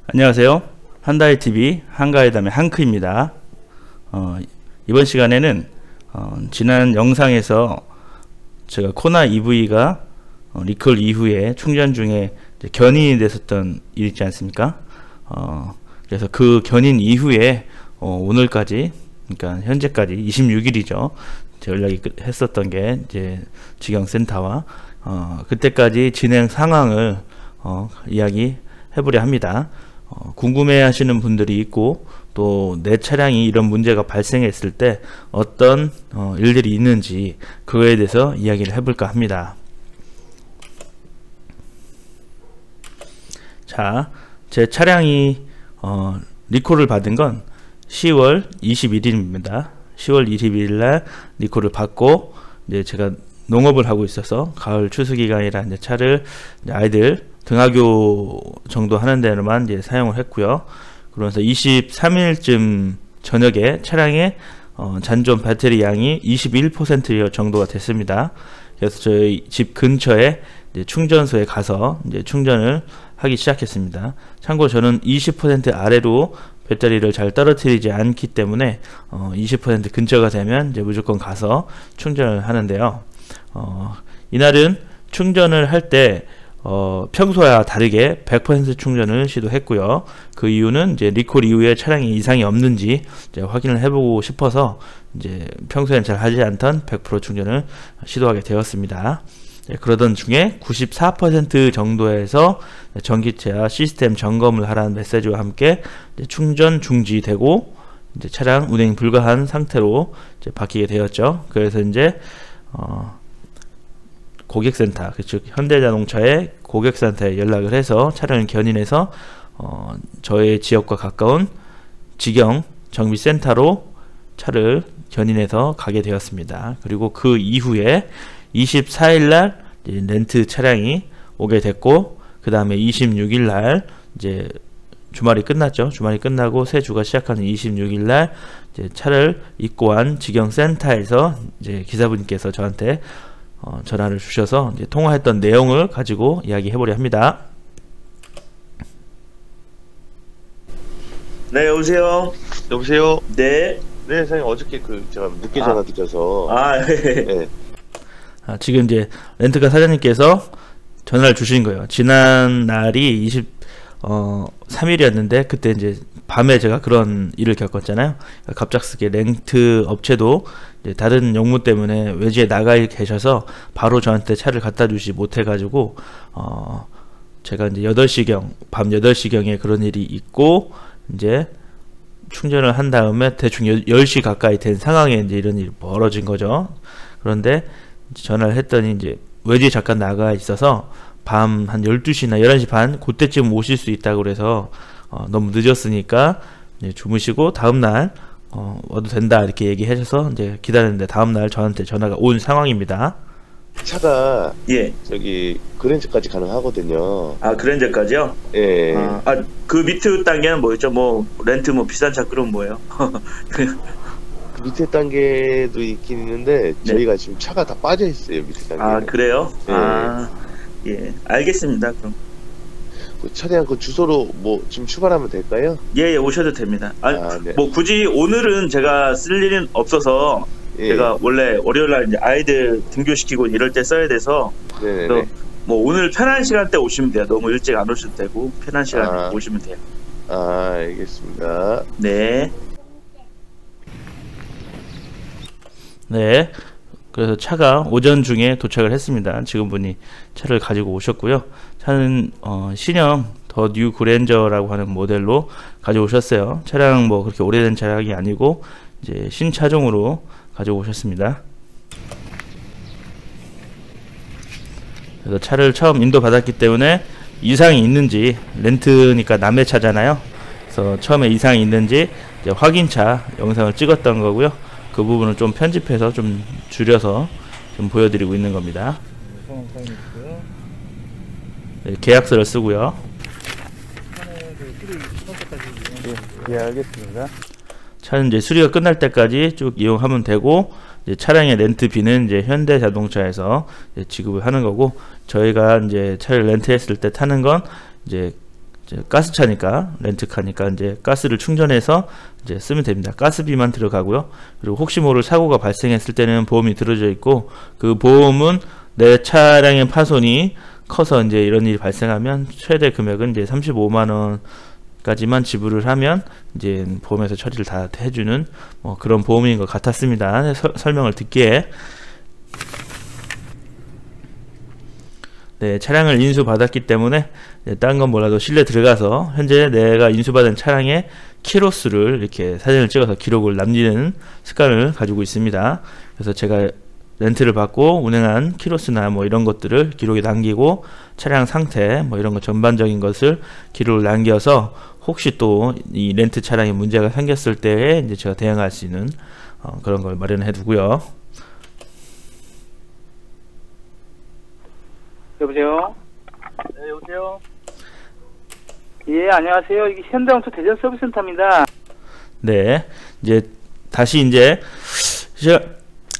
안녕하세요. 한다이TV 한가회담의 한크입니다. 이번 시간에는 지난 영상에서 제가 코나 EV가 리콜 이후에 충전 중에 견인이 됐었던 일 있지 않습니까? 그래서 그 견인 이후에 오늘까지, 그러니까 현재까지 26일이죠. 연락이 했었던 게 이제 직영센터와 그때까지 진행 상황을 이야기 해보려 합니다. 궁금해 하시는 분들이 있고, 또 내 차량이 이런 문제가 발생했을 때 어떤 일들이 있는지 그거에 대해서 이야기를 해볼까 합니다. 자, 제 차량이 리콜을 받은 건 10월 21일입니다. 10월 21일 날 리콜을 받고, 이제 제가 농업을 하고 있어서 가을 추수 기간이라 이제 차를 이제 아이들 등하교 정도 하는 데로만 이제 사용을 했고요. 그러면서 23일쯤 저녁에 차량의 잔존 배터리 양이 21% 정도가 됐습니다. 그래서 저희 집 근처에 이제 충전소에 가서 이제 충전을 하기 시작했습니다. 참고로 저는 20% 아래로 배터리를 잘 떨어뜨리지 않기 때문에 20% 근처가 되면 이제 무조건 가서 충전을 하는데요. 이날은 충전을 할 때 평소와 다르게 100% 충전을 시도했고요. 그 이유는 이제 리콜 이후에 차량에 이상이 없는지 이제 확인을 해보고 싶어서 이제 평소엔 잘 하지 않던 100% 충전을 시도하게 되었습니다. 그러던 중에 94% 정도에서 전기체와 시스템 점검을 하라는 메시지와 함께 이제 충전 중지되고 이제 차량 운행 불가한 상태로 이제 바뀌게 되었죠. 그래서 이제 고객센터, 즉 현대자동차의 고객센터에 연락을 해서 차량을 견인해서 저의 지역과 가까운 직영 정비센터로 차를 견인해서 가게 되었습니다. 그리고 그 이후에 24일날 렌트 차량이 오게 됐고, 그 다음에 26일날 이제 주말이 끝났죠. 주말이 끝나고 새 주가 시작하는 26일날 이제 차를 입고한 직영센터에서 이제 기사분께서 저한테 전화를 주셔서 이제 통화했던 내용을 가지고 이야기해보려 합니다. 네, 여보세요. 여보세요. 네. 네, 사장님 어저께 제가 늦게 전화 드려서. 네. 네. 지금 이제 렌트카 사장님께서 전화를 주신 거예요. 지난 날이 23일이었는데 그때 이제 밤에 제가 그런 일을 겪었잖아요. 갑작스럽게 렌트 업체도 이제 다른 용무 때문에 외지에 나가 계셔서 바로 저한테 차를 갖다 주지 못해 가지고 제가 이제 8시경, 밤 8시경에 그런 일이 있고, 이제 충전을 한 다음에 대충 10시 가까이 된 상황에 이제 이런 일이 벌어진 거죠. 그런데 전화를 했더니 이제 외지에 잠깐 나가 있어서 밤 한 12시나 11시 반 그때쯤 오실 수 있다고 그래서 너무 늦었으니까 이제 주무시고 다음날 와도 된다 이렇게 얘기하셔서 이제 기다렸는데 다음날 저한테 전화가 온 상황입니다. 차가 예. 저기 그랜저까지 가능하거든요. 아, 그랜저까지요? 예. 그 밑에 단계는 뭐였죠? 뭐 렌트 뭐 비싼 차 그런 뭐예요? 그 밑에 단계도 있긴 있는데 네. 저희가 지금 차가 다 빠져 있어요, 밑에 단계. 아, 그래요? 예. 예. 알겠습니다. 그럼. 그 차량 그 주소로 뭐 지금 출발하면 될까요? 예, 오셔도 됩니다. 네. 뭐 굳이 오늘은 제가 쓸 일은 없어서 예. 제가 원래 월요일날 이제 아이들 등교시키고 이럴 때 써야 돼서 네네네. 뭐 오늘 편한 시간대 오시면 돼요. 너무 일찍 안 오셔도 되고 편한 시간에 오시면 돼요. 알겠습니다. 네. 네. 그래서 차가 오전 중에 도착을 했습니다. 직원분이 차를 가지고 오셨고요. 차는 신형 더 뉴 그랜저라고 하는 모델로 가져오셨어요. 차량 뭐 그렇게 오래된 차량이 아니고 이제 신차종으로 가져오셨습니다. 그래서 차를 처음 인도받았기 때문에 이상이 있는지, 렌트니까 남의 차잖아요. 그래서 처음에 이상이 있는지 이제 확인차 영상을 찍었던 거고요. 그 부분을 좀 편집해서 좀 줄여서 좀 보여드리고 있는 겁니다. 네, 계약서를 쓰고요. 예, 알겠습니다. 차는 이제 수리가 끝날 때까지 쭉 이용하면 되고, 이제 차량의 렌트비는 이제 현대자동차에서 이제 지급을 하는 거고, 저희가 이제 차를 렌트했을 때 타는 건 이제 이제 가스차니까 렌트카니까 이제 가스를 충전해서 이제 쓰면 됩니다. 가스비만 들어가고요. 그리고 혹시 모를 사고가 발생했을 때는 보험이 들어져 있고 그 보험은 내 차량의 파손이 커서 이제 이런 일이 발생하면 최대 금액은 이제 35만 원까지만 지불을 하면 이제 보험에서 처리를 다 해주는 뭐 그런 보험인 것 같았습니다. 설명을 듣기에. 네, 차량을 인수받았기 때문에 다른 건 몰라도 실내 들어가서 현재 내가 인수받은 차량의 키로수를 이렇게 사진을 찍어서 기록을 남기는 습관을 가지고 있습니다. 그래서 제가 렌트를 받고 운행한 키로수나 뭐 이런 것들을 기록에 남기고 차량 상태 뭐 이런 거 전반적인 것을 기록을 남겨서 혹시 또 이 렌트 차량에 문제가 생겼을 때에 이제 제가 대응할 수 있는 그런 걸 마련해 두고요. 여보세요? 네, 여보세요. 예, 안녕하세요. 이게 현대온수 대전 서비스센터입니다. 네, 이제 다시 이제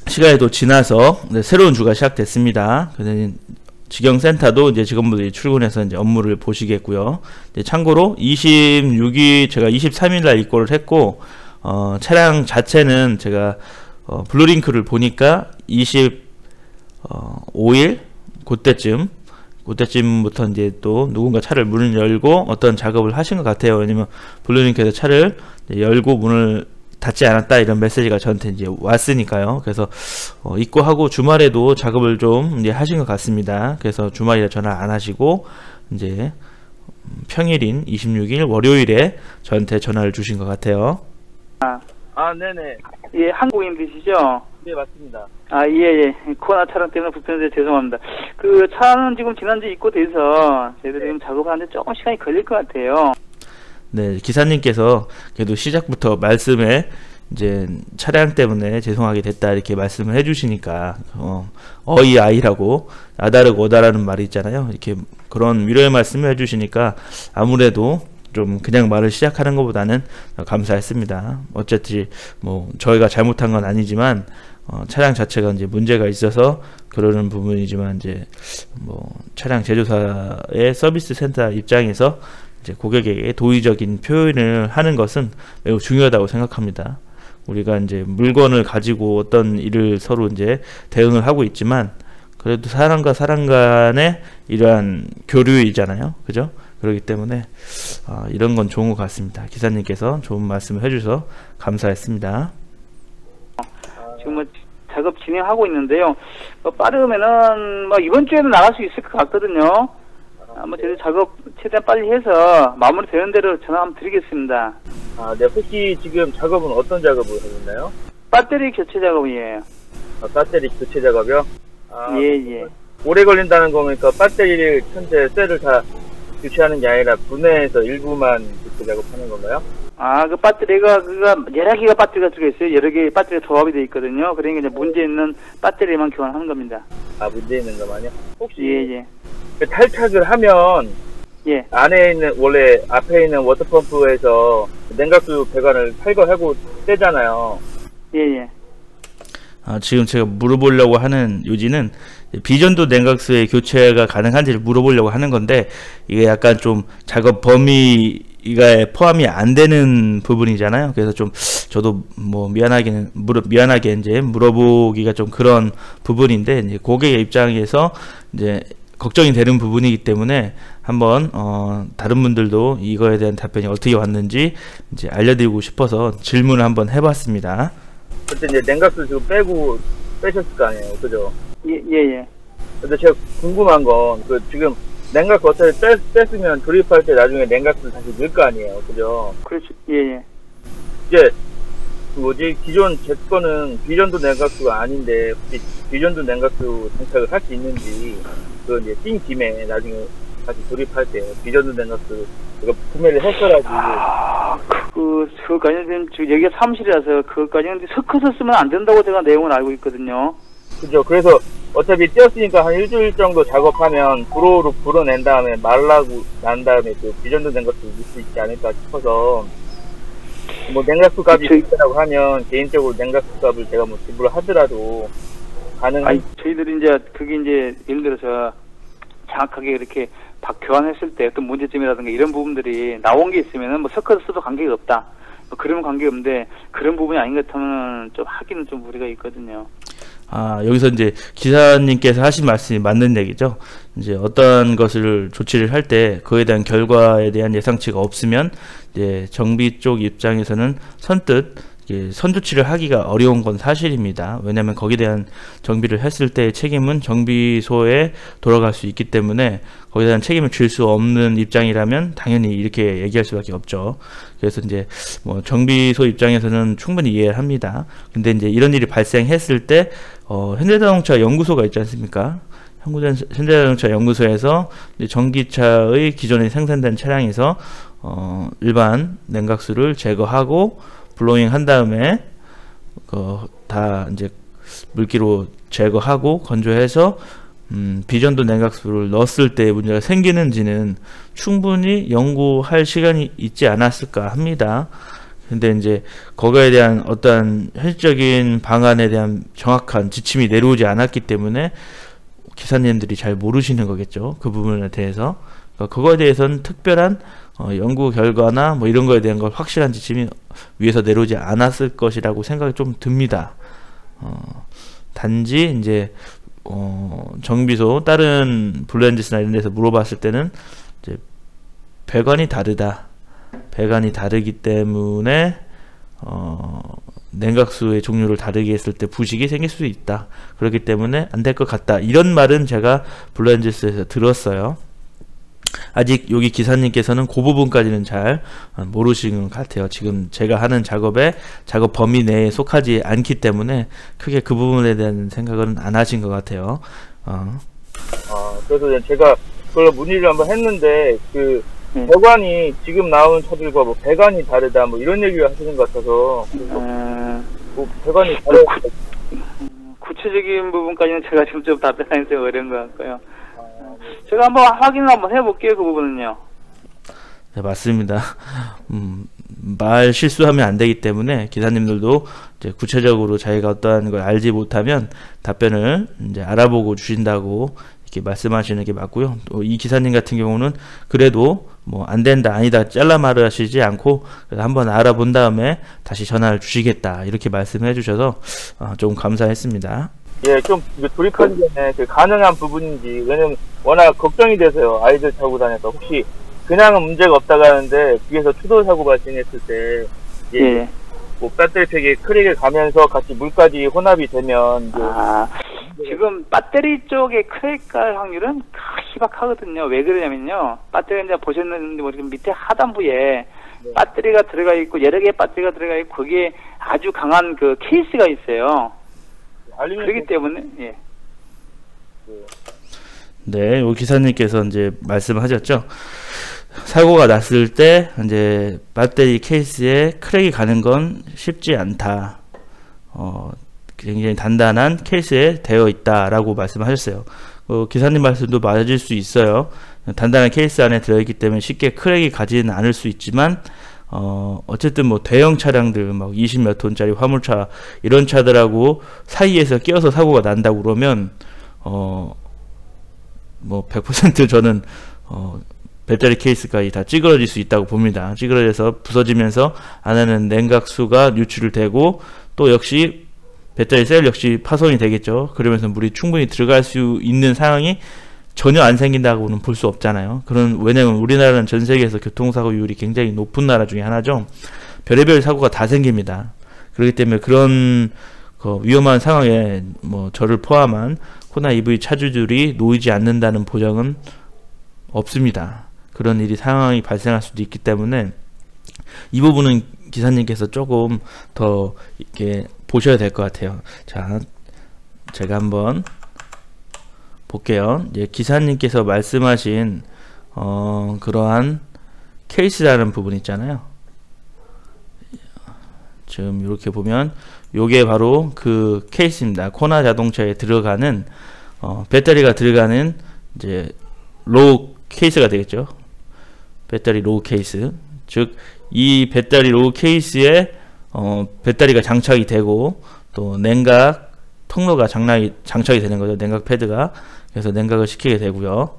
시간이 또 지나서 새로운 주가 시작됐습니다. 직영센터도 이제 직원분들이 출근해서 이제 업무를 보시겠고요. 이제 참고로 26일 제가 23일 날 입고를 했고 차량 자체는 제가 블루링크를 보니까 25일 그때쯤부터 이제 또 누군가 차를 문을 열고 어떤 작업을 하신 것 같아요. 왜냐면 블루링크에서 차를 열고 문을 닫지 않았다 이런 메시지가 저한테 이제 왔으니까요. 그래서 입고하고 주말에도 작업을 좀 이제 하신 것 같습니다. 그래서 주말이라 전화 안 하시고 이제 평일인 26일 월요일에 저한테 전화를 주신 것 같아요. 네네. 예, 한국인이시죠? 네, 맞습니다. 예. 코로나 촬영 때문에 불편해서 죄송합니다. 그 차는 지금 지난주 입고돼서 저희들이 지금 작업하는데 조금 시간이 걸릴 것 같아요. 네, 기사님께서 그래도 시작부터 말씀에 이제 차량 때문에 죄송하게 됐다 이렇게 말씀을 해주시니까 어이아이라고 아다르고 오다라는 말이 있잖아요. 이렇게 그런 위로의 말씀을 해주시니까 아무래도 좀 그냥 말을 시작하는 것보다는 감사했습니다. 어쨌든 뭐 저희가 잘못한 건 아니지만 차량 자체가 이제 문제가 있어서 그러는 부분이지만 이제 뭐 차량 제조사의 서비스 센터 입장에서 이제 고객에게 도의적인 표현을 하는 것은 매우 중요하다고 생각합니다. 우리가 이제 물건을 가지고 어떤 일을 서로 이제 대응을 하고 있지만 그래도 사람과 사람 간의 이러한 교류이잖아요. 그죠? 그렇기 때문에 이런 건 좋은 것 같습니다. 기사님께서 좋은 말씀을 해주셔서 감사했습니다. 지금 뭐 작업 진행하고 있는데요. 빠르면은 뭐 이번 주에는 나갈 수 있을 것 같거든요. 저희 작업 최대한 빨리 해서 마무리 되는 대로 전화 한번 드리겠습니다. 네. 혹시 지금 작업은 어떤 작업을 하셨나요? 배터리 교체 작업이에요. 배터리 교체 작업이요? 예. 오래 걸린다는 거니까 배터리를 현재 셀을 다 교체하는 게 아니라 분해해서 일부만 교체 작업하는 건가요? 그 배터리가 여러 개가 배터리가 들어있어요. 여러 개의 배터리가 조합이 되어 있거든요. 그러니까 이제 문제 있는 배터리만 교환하는 겁니다. 문제 있는 것만요? 혹시 예. 탈착을 하면 예. 안에 있는 원래 앞에 있는 워터펌프에서 냉각수 배관을 탈거하고 떼잖아요. 예. 지금 제가 물어보려고 하는 요지는 비전도 냉각수의 교체가 가능한지를 물어보려고 하는 건데 이게 약간 좀 작업 범위가 포함이 안 되는 부분이잖아요. 그래서 좀 저도 뭐 미안하게 이제 물어보기가 좀 그런 부분인데 이제 고객의 입장에서 이제 걱정이 되는 부분이기 때문에 한번 다른 분들도 이거에 대한 답변이 어떻게 왔는지 이제 알려드리고 싶어서 질문을 한번 해봤습니다. 그때 이제 냉각수 지금 빼셨을 거 아니에요, 그죠? 예. 근데 제가 궁금한 건 지금 냉각수 어차피 뺐으면 조립할 때 나중에 냉각수 다시 넣을 거 아니에요, 그죠? 그렇죠. 예. 이제 기존 제 거는 비전도 냉각수가 아닌데 혹시 비전도 냉각수 장착을 할 수 있는지 이제 뛴 김에 나중에 다시 조립할 때 비전도 냉각수 이거 구매를 했어야지. 그거까지는 지금 여기가 사무실이라서 그거까지는 섞어서 쓰면 안 된다고 제가 내용을 알고 있거든요. 그죠. 그래서 어차피 띄었으니까 한 일주일 정도 작업하면 불어로 불어낸 다음에 말라고 난 다음에 그 비전도 냉각수 넣을 수 있지 않을까 싶어서 뭐 냉각수 값이 있다고 하면 개인적으로 냉각수 값을 제가 뭐 지불을 하더라도 가능한. 저희들이 이제 그게 이제 예를 들어서 정확하게 이렇게 교환했을 때 어떤 문제점이라든가 이런 부분들이 나온 게 있으면은 뭐 섞어서 써도 관계가 없다. 뭐 그러면 관계 없는데 그런 부분이 아닌 것 같으면 좀 하기는 좀 무리가 있거든요. 여기서 이제 기사님께서 하신 말씀이 맞는 얘기죠. 이제 어떤 것을 조치를 할 때 그에 대한 결과에 대한 예상치가 없으면 이제 정비 쪽 입장에서는 선뜻 선조치를 하기가 어려운 건 사실입니다. 왜냐하면 거기에 대한 정비를 했을 때의 책임은 정비소에 돌아갈 수 있기 때문에 거기에 대한 책임을 질 수 없는 입장이라면 당연히 이렇게 얘기할 수밖에 없죠. 그래서 이제 뭐 정비소 입장에서는 충분히 이해를 합니다. 근데 이제 이런 일이 발생했을 때 현대자동차 연구소가 있지 않습니까? 현대자동차 연구소에서 전기차의 기존에 생산된 차량에서 일반 냉각수를 제거하고 블로잉 한 다음에 다 이제 물기로 제거하고 건조해서 비전도 냉각수를 넣었을 때 문제가 생기는지는 충분히 연구할 시간이 있지 않았을까 합니다. 근데 이제 거기에 대한 어떠한 현실적인 방안에 대한 정확한 지침이 내려오지 않았기 때문에 기사님들이 잘 모르시는 거겠죠. 그 부분에 대해서. 그러니까 그거에 대해서는 특별한 연구 결과나 뭐 이런 거에 대한 걸 확실한 지침이 위에서 내려오지 않았을 것이라고 생각이 좀 듭니다. 단지 이제 정비소 다른 블루엔지스나 이런 데서 물어봤을 때는 이제 배관이 다르다. 배관이 다르기 때문에 냉각수의 종류를 다르게 했을 때 부식이 생길 수 있다. 그렇기 때문에 안 될 것 같다. 이런 말은 제가 블루엔지스에서 들었어요. 아직 여기 기사님께서는 그 부분까지는 잘 모르시는 것 같아요. 지금 제가 하는 작업 범위 내에 속하지 않기 때문에 크게 그 부분에 대한 생각은 안 하신 것 같아요. 그래서 제가 그걸 문의를 한번 했는데 그 배관이 지금 나오는 차들과 뭐 배관이 다르다 뭐 이런 얘기를 하시는 것 같아서 뭐 배관이 다르다. 구체적인 부분까지는 제가 지금 좀 답변하기 좀 어려운 것 같고요. 제가 한번 확인을 한번 해볼게요. 그 부분은요. 네, 맞습니다. 말 실수하면 안 되기 때문에 기사님들도 이제 구체적으로 자기가 어떠한 걸 알지 못하면 답변을 이제 알아보고 주신다고 이렇게 말씀하시는 게 맞고요. 또 이 기사님 같은 경우는 그래도 뭐 안 된다 아니다 잘라 말하시지 않고 한번 알아본 다음에 다시 전화를 주시겠다 이렇게 말씀해 주셔서 조금 감사했습니다. 예, 좀 돌입하기 전에 그 가능한 부분인지, 왜냐면 워낙 걱정이 돼서요. 아이들 타고 다녀서 혹시 그냥은 문제가 없다고 하는데 뒤에서 추돌 사고 발생했을 때 예. 뭐 배터리 팩이 크랙을 가면서 같이 물까지 혼합이 되면 지금 배터리 쪽에 크랙 갈 확률은 희박하거든요. 왜 그러냐면요. 배터리 이제 보셨는지 모르겠지만 밑에 하단부에 배터리가 들어가 있고 여러 개의 배터리가 들어가 있고 거기에 아주 강한 그 케이스가 있어요. 그렇기 때문에 네, 요 기사님께서 이제 말씀하셨죠. 사고가 났을 때 이제 배터리 케이스에 크랙이 가는 건 쉽지 않다. 굉장히 단단한 케이스에 되어 있다라고 말씀하셨어요. 기사님 말씀도 맞을 수 있어요. 단단한 케이스 안에 들어있기 때문에 쉽게 크랙이 가지는 않을 수 있지만 어쨌든 뭐 대형 차량들 막 20몇 톤짜리 화물차 이런 차들하고 사이에서 끼어서 사고가 난다고 그러면 뭐 100% 저는 배터리 케이스까지 다 찌그러질 수 있다고 봅니다. 찌그러져서 부서지면서 안에는 냉각수가 유출을 되고 또 역시 배터리 셀 역시 파손이 되겠죠. 그러면서 물이 충분히 들어갈 수 있는 상황이 전혀 안 생긴다고는 볼 수 없잖아요. 왜냐면 우리나라는 전 세계에서 교통사고율이 굉장히 높은 나라 중에 하나죠. 별의별 사고가 다 생깁니다. 그렇기 때문에 그런 위험한 상황에 뭐 저를 포함한 코나 EV 차주들이 놓이지 않는다는 보장은 없습니다. 그런 일이 상황이 발생할 수도 있기 때문에 이 부분은 기사님께서 조금 더 이렇게 보셔야 될 것 같아요. 자, 제가 한번 볼게요. 이제 기사님께서 말씀하신 그러한 케이스라는 부분 있잖아요. 지금 이렇게 보면 요게 바로 그 케이스입니다. 코나 자동차에 들어가는 배터리가 들어가는 이제 로우 케이스가 되겠죠. 배터리 로우 케이스. 즉 이 배터리 로우 케이스에 배터리가 장착이 되고 또 냉각 통로가 장착이 되는 거죠. 냉각 패드가. 그래서 냉각을 시키게 되고요.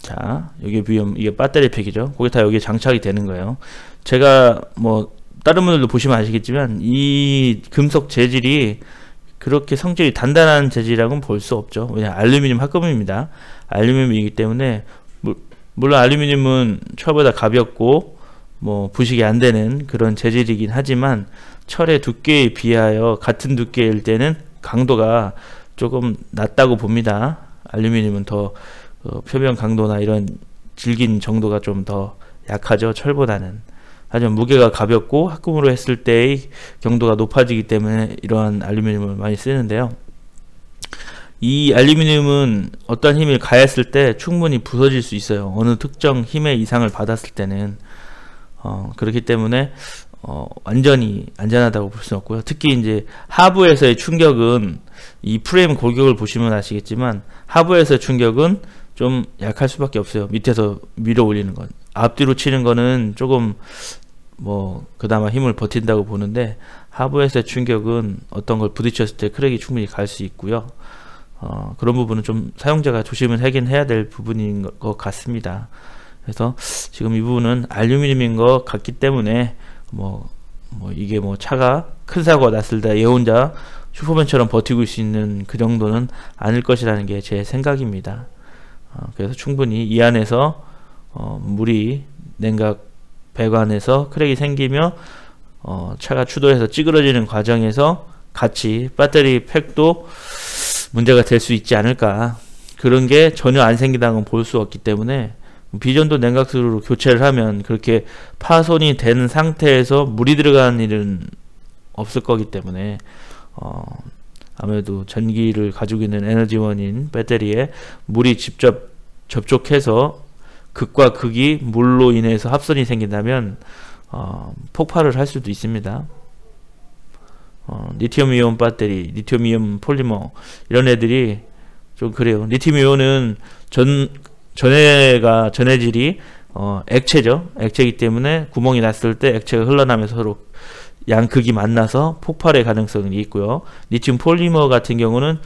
자, 여기 비움, 이게 배터리 팩이죠. 그게 다 여기에 장착이 되는 거예요. 제가 뭐 다른 분들도 보시면 아시겠지만 이 금속 재질이 그렇게 성질이 단단한 재질이라고는 볼 수 없죠. 왜냐, 알루미늄 합금입니다. 알루미늄이기 때문에 물론 알루미늄은 철보다 가볍고 뭐 부식이 안 되는 그런 재질이긴 하지만 철의 두께에 비하여 같은 두께일 때는 강도가 조금 낮다고 봅니다. 알루미늄은 더 표면 강도나 이런 질긴 정도가 좀 더 약하죠, 철보다는. 하지만 무게가 가볍고 합금으로 했을 때의 경도가 높아지기 때문에 이러한 알루미늄을 많이 쓰는데요. 이 알루미늄은 어떤 힘을 가했을 때 충분히 부서질 수 있어요. 어느 특정 힘의 이상을 받았을 때는. 그렇기 때문에 완전히 안전하다고 볼 수는 없고요. 특히 이제 하부에서의 충격은, 이 프레임 골격을 보시면 아시겠지만 하부에서의 충격은 좀 약할 수밖에 없어요. 밑에서 밀어 올리는 건. 앞뒤로 치는 거는 조금 뭐 그나마 힘을 버틴다고 보는데, 하부에서의 충격은 어떤 걸 부딪혔을 때 크랙이 충분히 갈 수 있고요. 그런 부분은 좀 사용자가 조심을 하긴 해야 될 부분인 것 같습니다. 그래서 지금 이 부분은 알루미늄인 것 같기 때문에 뭐 이게 뭐 차가 큰 사고가 났을 때 얘 혼자 슈퍼맨처럼 버티고 있을 수 있는 그 정도는 아닐 것이라는 게 제 생각입니다. 그래서 충분히 이 안에서 물이 냉각 배관에서 크랙이 생기며 차가 추돌해서 찌그러지는 과정에서 같이 배터리 팩도 문제가 될 수 있지 않을까. 그런 게 전혀 안 생기다는 건 볼 수 없기 때문에 비전도 냉각수로 교체를 하면 그렇게 파손이 된 상태에서 물이 들어가는 일은 없을 거기 때문에 아무래도 전기를 가지고 있는 에너지원인 배터리에 물이 직접 접촉해서 극과 극이 물로 인해서 합선이 생긴다면 폭발을 할 수도 있습니다. 리튬 이온 배터리, 리튬 이온 폴리머 이런 애들이 좀 그래요. 리튬 이온은 전해질이 액체죠. 액체이기 때문에 구멍이 났을 때 액체가 흘러나면서 서로 양극이 만나서 폭발의 가능성이 있고요. 리튬 폴리머 같은 경우는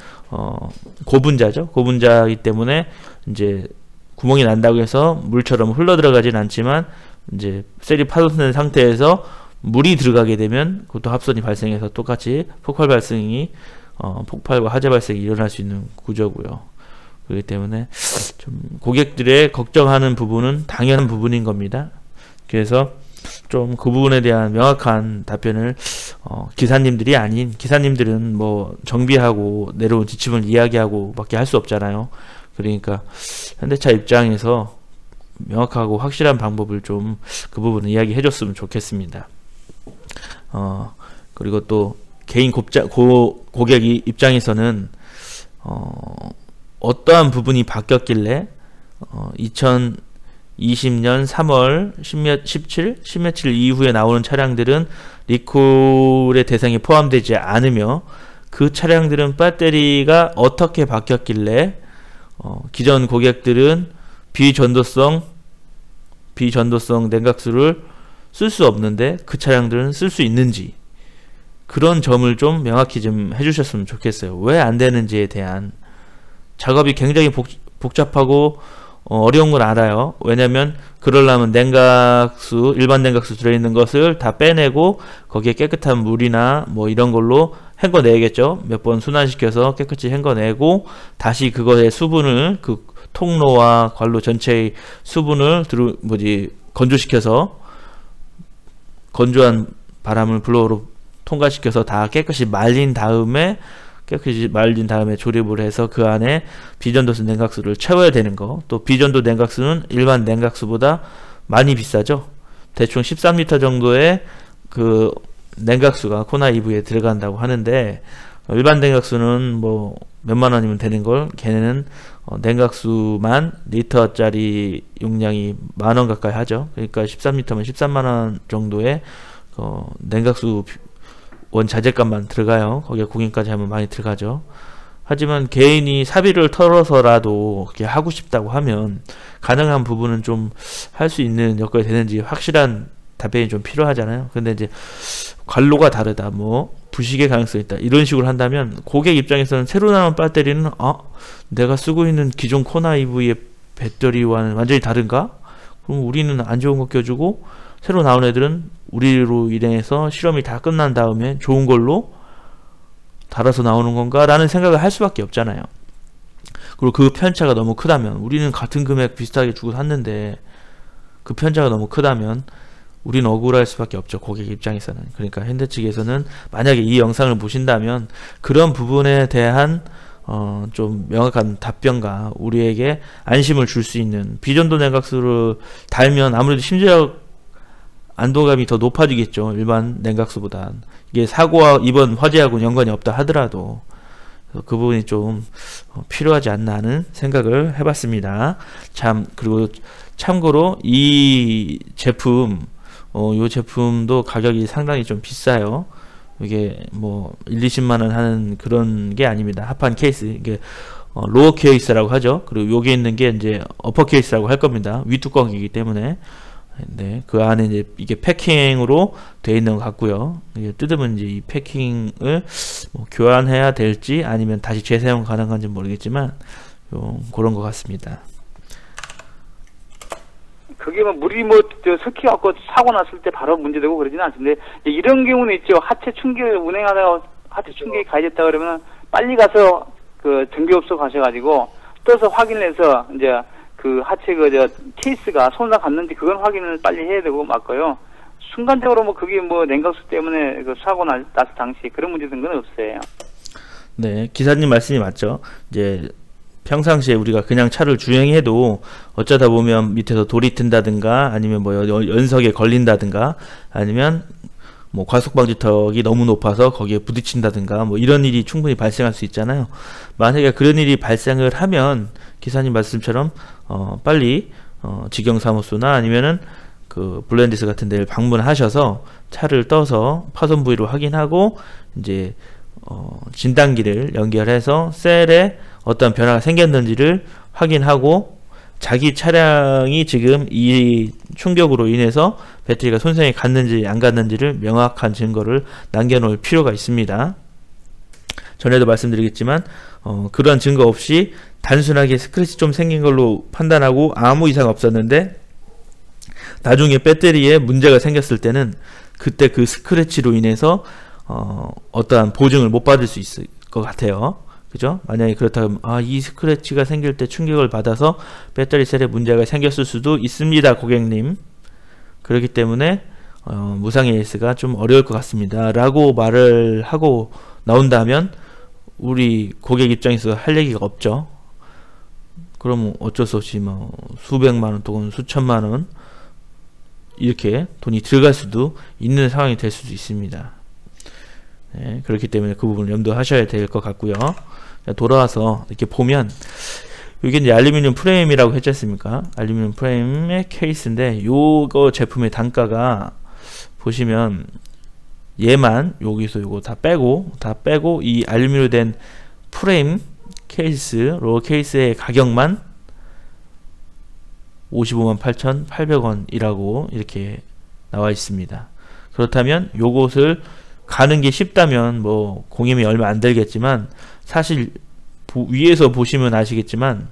고분자죠. 고분자이기 때문에 이제 구멍이 난다고 해서 물처럼 흘러 들어가진 않지만 이제 셀이 파손된 상태에서 물이 들어가게 되면 그것도 합선이 발생해서 똑같이 폭발 발생이 폭발과 화재 발생이 일어날 수 있는 구조고요. 그렇기 때문에 좀 고객들의 걱정하는 부분은 당연한 부분인 겁니다. 그래서 좀 그 부분에 대한 명확한 답변을 기사님들이 아닌, 기사님들은 뭐 정비하고 내려온 지침을 이야기하고 밖에 할 수 없잖아요. 그러니까 현대차 입장에서 명확하고 확실한 방법을 좀 그 부분을 이야기해 줬으면 좋겠습니다. 그리고 또 개인 고객 입장에서는 어떠한 부분이 바뀌었길래 2020년 3월 10며칠 이후에 나오는 차량들은 리콜의 대상에 포함되지 않으며 그 차량들은 배터리가 어떻게 바뀌었길래 기존 고객들은 비전도성 냉각수를 쓸 수 없는데 그 차량들은 쓸 수 있는지, 그런 점을 좀 명확히 좀 해주셨으면 좋겠어요. 왜 안 되는지에 대한. 작업이 굉장히 복잡하고 어려운 걸 알아요. 왜냐면 그러려면 냉각수, 일반 냉각수 들어있는 것을 다 빼내고 거기에 깨끗한 물이나 뭐 이런 걸로 헹궈내야겠죠. 몇 번 순환시켜서 깨끗이 헹궈내고 다시 그거의 수분을, 그 통로와 관로 전체의 수분을 건조시켜서 건조한 바람을 블로어로 통과시켜서 다 깨끗이 말린 다음에 조립을 해서 그 안에 비전도수 냉각수를 채워야 되는 거. 또 비전도 냉각수는 일반 냉각수보다 많이 비싸죠. 대충 13리터 정도의 그 냉각수가 코나 EV에 들어간다고 하는데, 일반 냉각수는 뭐 몇만 원이면 되는 걸, 걔네는 냉각수만 리터짜리 용량이 10,000원 가까이 하죠. 그러니까 13리터면 13만 원 정도의 냉각수 원자재값만 들어가요. 거기에 공인까지 하면 많이 들어가죠. 하지만 개인이 사비를 털어서라도 그렇게 하고 싶다고 하면 가능한 부분은 좀 할 수 있는 여건이 되는지 확실한 답변이 좀 필요하잖아요. 근데 이제 관로가 다르다, 뭐 부식의 가능성이 있다, 이런 식으로 한다면 고객 입장에서는 새로 나온 배터리는 내가 쓰고 있는 기존 코나 EV의 배터리와는 완전히 다른가? 그럼 우리는 안 좋은 거 껴주고 새로 나온 애들은 우리로 인해서 실험이 다 끝난 다음에 좋은 걸로 달아서 나오는 건가? 라는 생각을 할 수밖에 없잖아요. 그리고 그 편차가 너무 크다면, 우리는 같은 금액 비슷하게 주고 샀는데 그 편차가 너무 크다면 우리는 억울할 수밖에 없죠, 고객 입장에서는. 그러니까 현대 측에서는 만약에 이 영상을 보신다면 그런 부분에 대한 좀 명확한 답변과 우리에게 안심을 줄 수 있는, 비전도 냉각수를 달면 아무래도 심지어 안도감이 더 높아지겠죠, 일반 냉각수보단. 이게 사고와 이번 화재하고는 연관이 없다 하더라도 그 부분이 좀 필요하지 않나 하는 생각을 해봤습니다. 그리고 참고로 이 제품, 요 제품도 가격이 상당히 좀 비싸요. 이게 뭐 1-20만원 하는 그런 게 아닙니다. 합판 케이스, 이게 로어 케이스라고 하죠. 그리고 요게 있는 게 이제 어퍼 케이스라고 할 겁니다. 윗뚜껑이기 때문에. 네, 그 안에 이제 이게 패킹으로 되어 있는 것 같고요. 이게 뜯으면 이제 이 패킹을 뭐 교환해야 될지 아니면 다시 재사용 가능한지 모르겠지만 그런 것 같습니다. 그게 뭐 물이 뭐 섞여 갖고 사고 났을 때 바로 문제되고 그러지는 않던데, 이런 경우는 있죠. 하체 충격 운행하다가 하체 충격이 가해졌다 그러면 빨리 가서 그 전기업소 가셔가지고 떠서 확인을 해서 이제 그 하체 케이스가 손상 갔는지 그건 확인을 빨리 해야 되고 맞고요. 순간적으로 뭐 그게 뭐 냉각수 때문에 그 사고 났을 당시 그런 문제 된 건 없어요. 네, 기사님 말씀이 맞죠. 이제 평상시에 우리가 그냥 차를 주행해도 어쩌다 보면 밑에서 돌이 튼다든가 아니면 뭐 연석에 걸린다든가 아니면 뭐 과속방지턱이 너무 높아서 거기에 부딪힌다든가 뭐 이런 일이 충분히 발생할 수 있잖아요. 만약에 그런 일이 발생을 하면 기사님 말씀처럼 빨리 직영사무소나 아니면은 그 블렌디스 같은 데를 방문하셔서 차를 떠서 파손 부위를 확인하고 이제 진단기를 연결해서 셀에 어떤 변화가 생겼는지를 확인하고 자기 차량이 지금 이 충격으로 인해서 배터리가 손상이 갔는지 안 갔는지를 명확한 증거를 남겨놓을 필요가 있습니다. 전에도 말씀드리겠지만 그런 증거 없이 단순하게 스크래치 좀 생긴 걸로 판단하고 아무 이상 없었는데 나중에 배터리에 문제가 생겼을 때는 그때 그 스크래치로 인해서 어떠한 보증을 못 받을 수 있을 것 같아요. 그죠? 만약에 그렇다면 이 스크래치가 생길 때 충격을 받아서 배터리 셀에 문제가 생겼을 수도 있습니다, 고객님. 그렇기 때문에 무상 AS가 좀 어려울 것 같습니다 라고 말을 하고 나온다면 우리 고객 입장에서 할 얘기가 없죠. 그럼 어쩔 수 없이 뭐 수백만원 또는 수천만원 이렇게 돈이 들어갈 수도 있는 상황이 될 수도 있습니다. 네, 그렇기 때문에 그 부분을 염두하셔야 될 것 같고요. 돌아와서 이렇게 보면 이게 이제 알루미늄 프레임이라고 했지 않습니까? 알루미늄 프레임의 케이스인데 요거 제품의 단가가 보시면 얘만 여기서 요거 다 빼고 이 알루미늄으로 된 프레임 케이스, 로어 케이스의 가격만 558,800원이라고 이렇게 나와 있습니다. 그렇다면 요것을 가는 게 쉽다면 뭐 공임이 얼마 안 들겠지만 사실 위에서 보시면 아시겠지만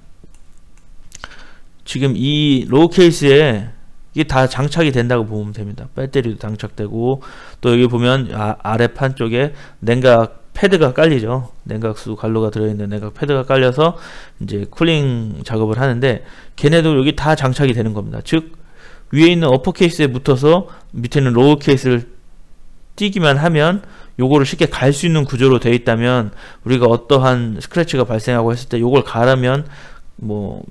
지금 이 로우 케이스에 이게 다 장착이 된다고 보면 됩니다. 배터리도 장착되고 또 여기 보면 아래판 쪽에 냉각 패드가 깔리죠. 냉각수 관로가 들어있는 냉각 패드가 깔려서 이제 쿨링 작업을 하는데 걔네도 여기 다 장착이 되는 겁니다. 즉 위에 있는 어퍼 케이스에 붙어서 밑에는 로우 케이스를 띄기만 하면 요거를 쉽게 갈 수 있는 구조로 되어 있다면 우리가 어떠한 스크래치가 발생하고 했을 때 요걸 가라면 뭐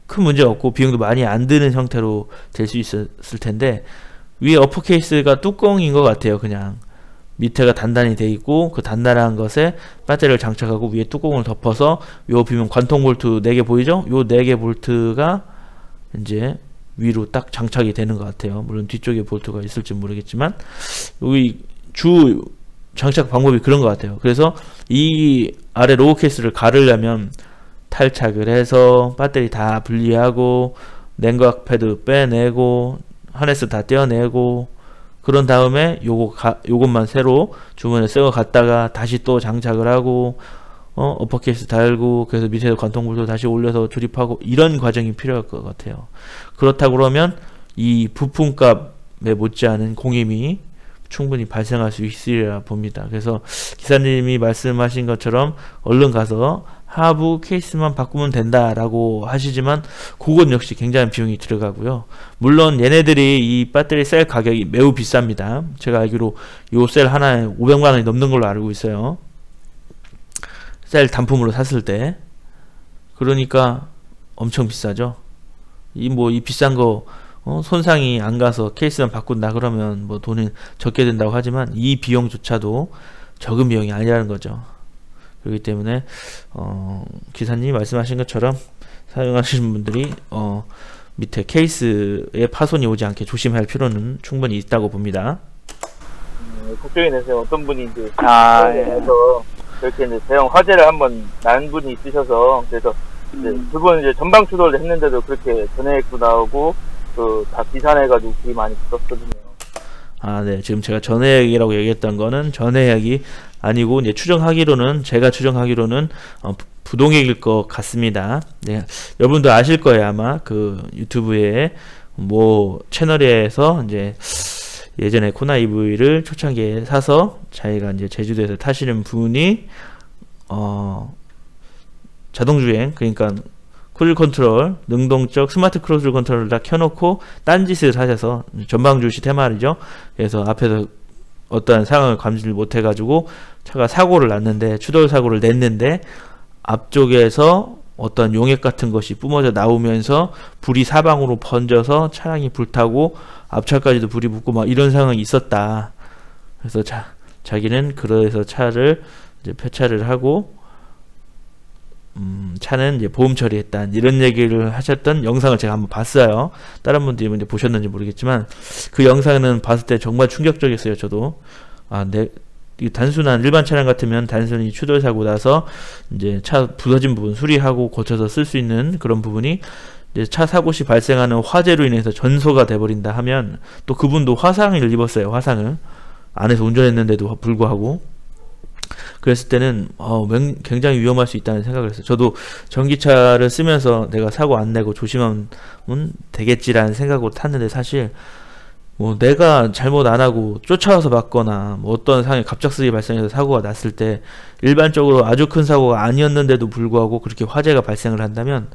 큰 문제 없고 비용도 많이 안 드는 형태로 될 수 있었을 텐데 위에 어퍼 케이스가 뚜껑인 것 같아요. 그냥 밑에가 단단히 되어 있고 그 단단한 것에 배터리를 장착하고 위에 뚜껑을 덮어서 요 보면 관통 볼트 4개 보이죠? 요 4개 볼트가 이제 위로 딱 장착이 되는 것 같아요. 물론 뒤쪽에 볼트가 있을지 모르겠지만 여기 주 장착 방법이 그런 것 같아요. 그래서 이 아래 로우 케이스를 가르려면 탈착을 해서 배터리 다 분리하고 냉각 패드 빼내고 하네스 다 떼어내고 그런 다음에 요것만 새로 주문에 새거 갖다가 다시 또 장착을 하고 어퍼케이스 달고 그래서 밑에서 관통볼도 다시 올려서 조립하고 이런 과정이 필요할 것 같아요. 그렇다고 그러면 이 부품값에 못지않은 공임이 충분히 발생할 수 있으리라 봅니다. 그래서 기사님이 말씀하신 것처럼 얼른 가서 하부 케이스만 바꾸면 된다라고 하시지만 그건 역시 굉장한 비용이 들어가고요. 물론 얘네들이 이 배터리 셀 가격이 매우 비쌉니다. 제가 알기로 요 셀 하나에 500만원이 넘는 걸로 알고 있어요. 셀 단품으로 샀을 때. 그러니까 엄청 비싸죠. 이 비싼 거 손상이 안 가서 케이스만 바꾼다 그러면 뭐 돈이 적게 든다고 하지만 이 비용조차도 적은 비용이 아니라는 거죠. 그렇기 때문에 기사님이 말씀하신 것처럼 사용하시는 분들이 밑에 케이스에 파손이 오지 않게 조심할 필요는 충분히 있다고 봅니다. 걱정이 되세요. 어떤 분이 이제 예. 그렇게 이제 대형 화재를 한번 난 분이 있으셔서 그래서 이제 그분 이제 전방 추돌을 했는데도 그렇게 전해액도 나오고 다 비산해가지고 불이 많이 붙었거든요. 네. 지금 제가 전해액이라고 얘기했던 거는 전해액이 아니고 이제 제가 추정하기로는 부동액일 것 같습니다. 네. 여러분도 아실 거예요. 아마 그 유튜브에 뭐 채널에서 이제 예전에 코나 EV를 초창기에 사서 자기가 이제 제주도에서 타시는 분이 자동주행 그러니까 크루즈 컨트롤, 능동적 스마트 크루즈 컨트롤을 다 켜놓고 딴짓을 하셔서 전방주 시태 말이죠. 그래서 앞에서 어떠한 상황을 감지를 못해가지고 차가 사고를 났는데 추돌 사고를 냈는데 앞쪽에서 어떤 용액 같은 것이 뿜어져 나오면서 불이 사방으로 번져서 차량이 불타고 앞차까지도 불이 붙고 막 이런 상황이 있었다. 그래서 자기는 그래서 차를 이제 폐차를 하고 차는 이제 보험 처리했다 이런 얘기를 하셨던 영상을 제가 한번 봤어요. 다른 분들이 이제 보셨는지 모르겠지만 그 영상은 봤을 때 정말 충격적이었어요. 저도 이 단순한 일반 차량 같으면 단순히 추돌 사고 나서 이제 차 부서진 부분 수리하고 고쳐서 쓸 수 있는 그런 부분이 이제 차 사고 시 발생하는 화재로 인해서 전소가 돼버린다 하면 또 그분도 화상을 입었어요. 화상을 안에서 운전했는데도 불구하고 그랬을 때는 굉장히 위험할 수 있다는 생각을 했어요. 저도 전기차를 쓰면서 내가 사고 안 내고 조심하면 되겠지라는 생각으로 탔는데 사실 뭐 내가 잘못 안 하고 쫓아와서 맞거나 뭐 어떤 상황이 갑작스레 발생해서 사고가 났을 때 일반적으로 아주 큰 사고가 아니었는데도 불구하고 그렇게 화재가 발생을 한다면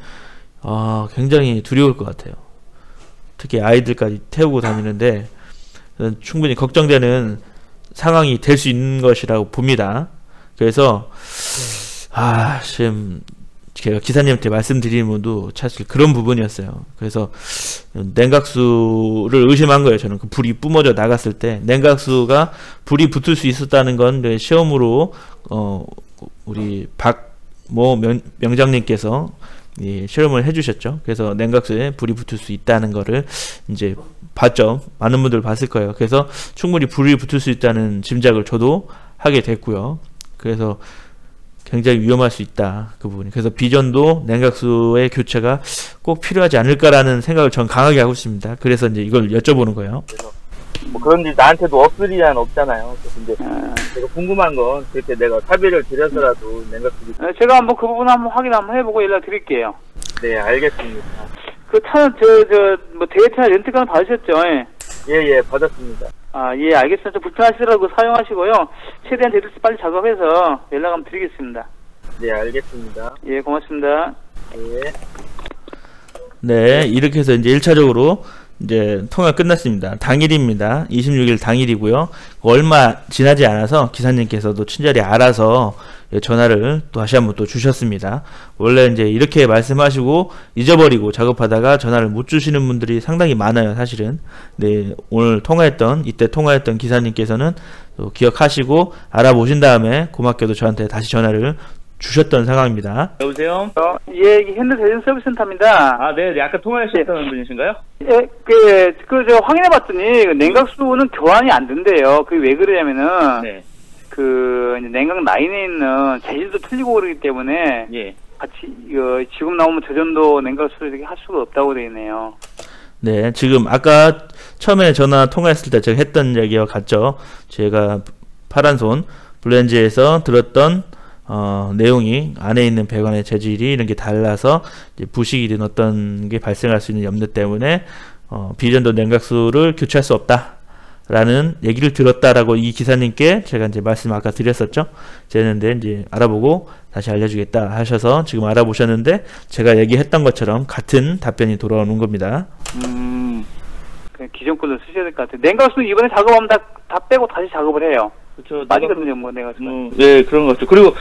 굉장히 두려울 것 같아요. 특히 아이들까지 태우고 다니는데 충분히 걱정되는 상황이 될 수 있는 것이라고 봅니다. 그래서 지금 제가 기사님한테 말씀드리는 분도 사실 그런 부분이었어요. 그래서 냉각수를 의심한 거예요. 저는 그 불이 뿜어져 나갔을 때 냉각수가 불이 붙을 수 있었다는 건 시험으로 우리 박모 명장님께서 실험을 해주셨죠. 그래서 냉각수에 불이 붙을 수 있다는 거를 이제 봤죠. 많은 분들 봤을 거예요. 그래서 충분히 불이 붙을 수 있다는 짐작을 저도 하게 됐고요. 그래서 굉장히 위험할 수 있다. 그 부분이. 그래서 비전도 냉각수의 교체가 꼭 필요하지 않을까라는 생각을 전 강하게 하고 있습니다. 그래서 이제 이걸 여쭤보는 거예요. 그래서 뭐 그런 일 나한테도 없으리란 없잖아요. 그래서 이제 제가 궁금한 건 그렇게 내가 사비를 들여서라도 냉각수 제가 한번 그 부분 한번 확인 한번 해보고 연락 드릴게요. 네, 알겠습니다. 그 차는 뭐 대회차 렌트카는 받으셨죠? 예, 받았습니다. 예, 알겠습니다. 좀 불편하시더라도 사용하시고요. 최대한 되듯이 빨리 작업해서 연락 한번 드리겠습니다. 네, 알겠습니다. 예, 고맙습니다. 예. 네, 이렇게 해서 이제 1차적으로 이제 통화 끝났습니다. 당일입니다. 26일 당일이고요. 얼마 지나지 않아서 기사님께서도 친절히 알아서 전화를 또 다시 한번 또 주셨습니다. 원래 이제 이렇게 말씀하시고 잊어버리고 작업하다가 전화를 못 주시는 분들이 상당히 많아요, 사실은. 네, 오늘 이때 통화했던 기사님께서는 또 기억하시고 알아보신 다음에 고맙게도 저한테 다시 전화를 주셨던 상황입니다. 여보세요? 예, 현대 대전 서비스센터입니다. 네, 아까 통화하셨던 분이신가요? 예, 저 확인해봤더니 냉각수는 교환이 안 된대요. 그게 왜 그러냐면은 네. 이제 냉각 라인에 있는 재질도 틀리고 그러기 때문에 예. 같이 지금 나오면 저전도 냉각수를 이렇게 할 수가 없다고 되어 있네요. 네, 지금 아까 처음에 전화 통화했을 때 제가 했던 얘기와 같죠. 제가 파란손 블렌즈에서 들었던 내용이 안에 있는 배관의 재질이 이런 게 달라서 이제 부식이든 어떤 게 발생할 수 있는 염려 때문에 비전도 냉각수를 교체할 수 없다라는 얘기를 들었다라고 이 기사님께 제가 이제 말씀 아까 드렸었죠. 제는데 이제 알아보고 다시 알려주겠다 하셔서 지금 알아보셨는데 제가 얘기했던 것처럼 같은 답변이 돌아오는 겁니다. 그냥 기존 걸로 쓰셔야 될 것 같아요. 냉각수는 이번에 작업하면 다 빼고 다시 작업을 해요. 그렇죠. 맞거든요, 뭐 냉각수. 네, 그런 것 같죠. 그리고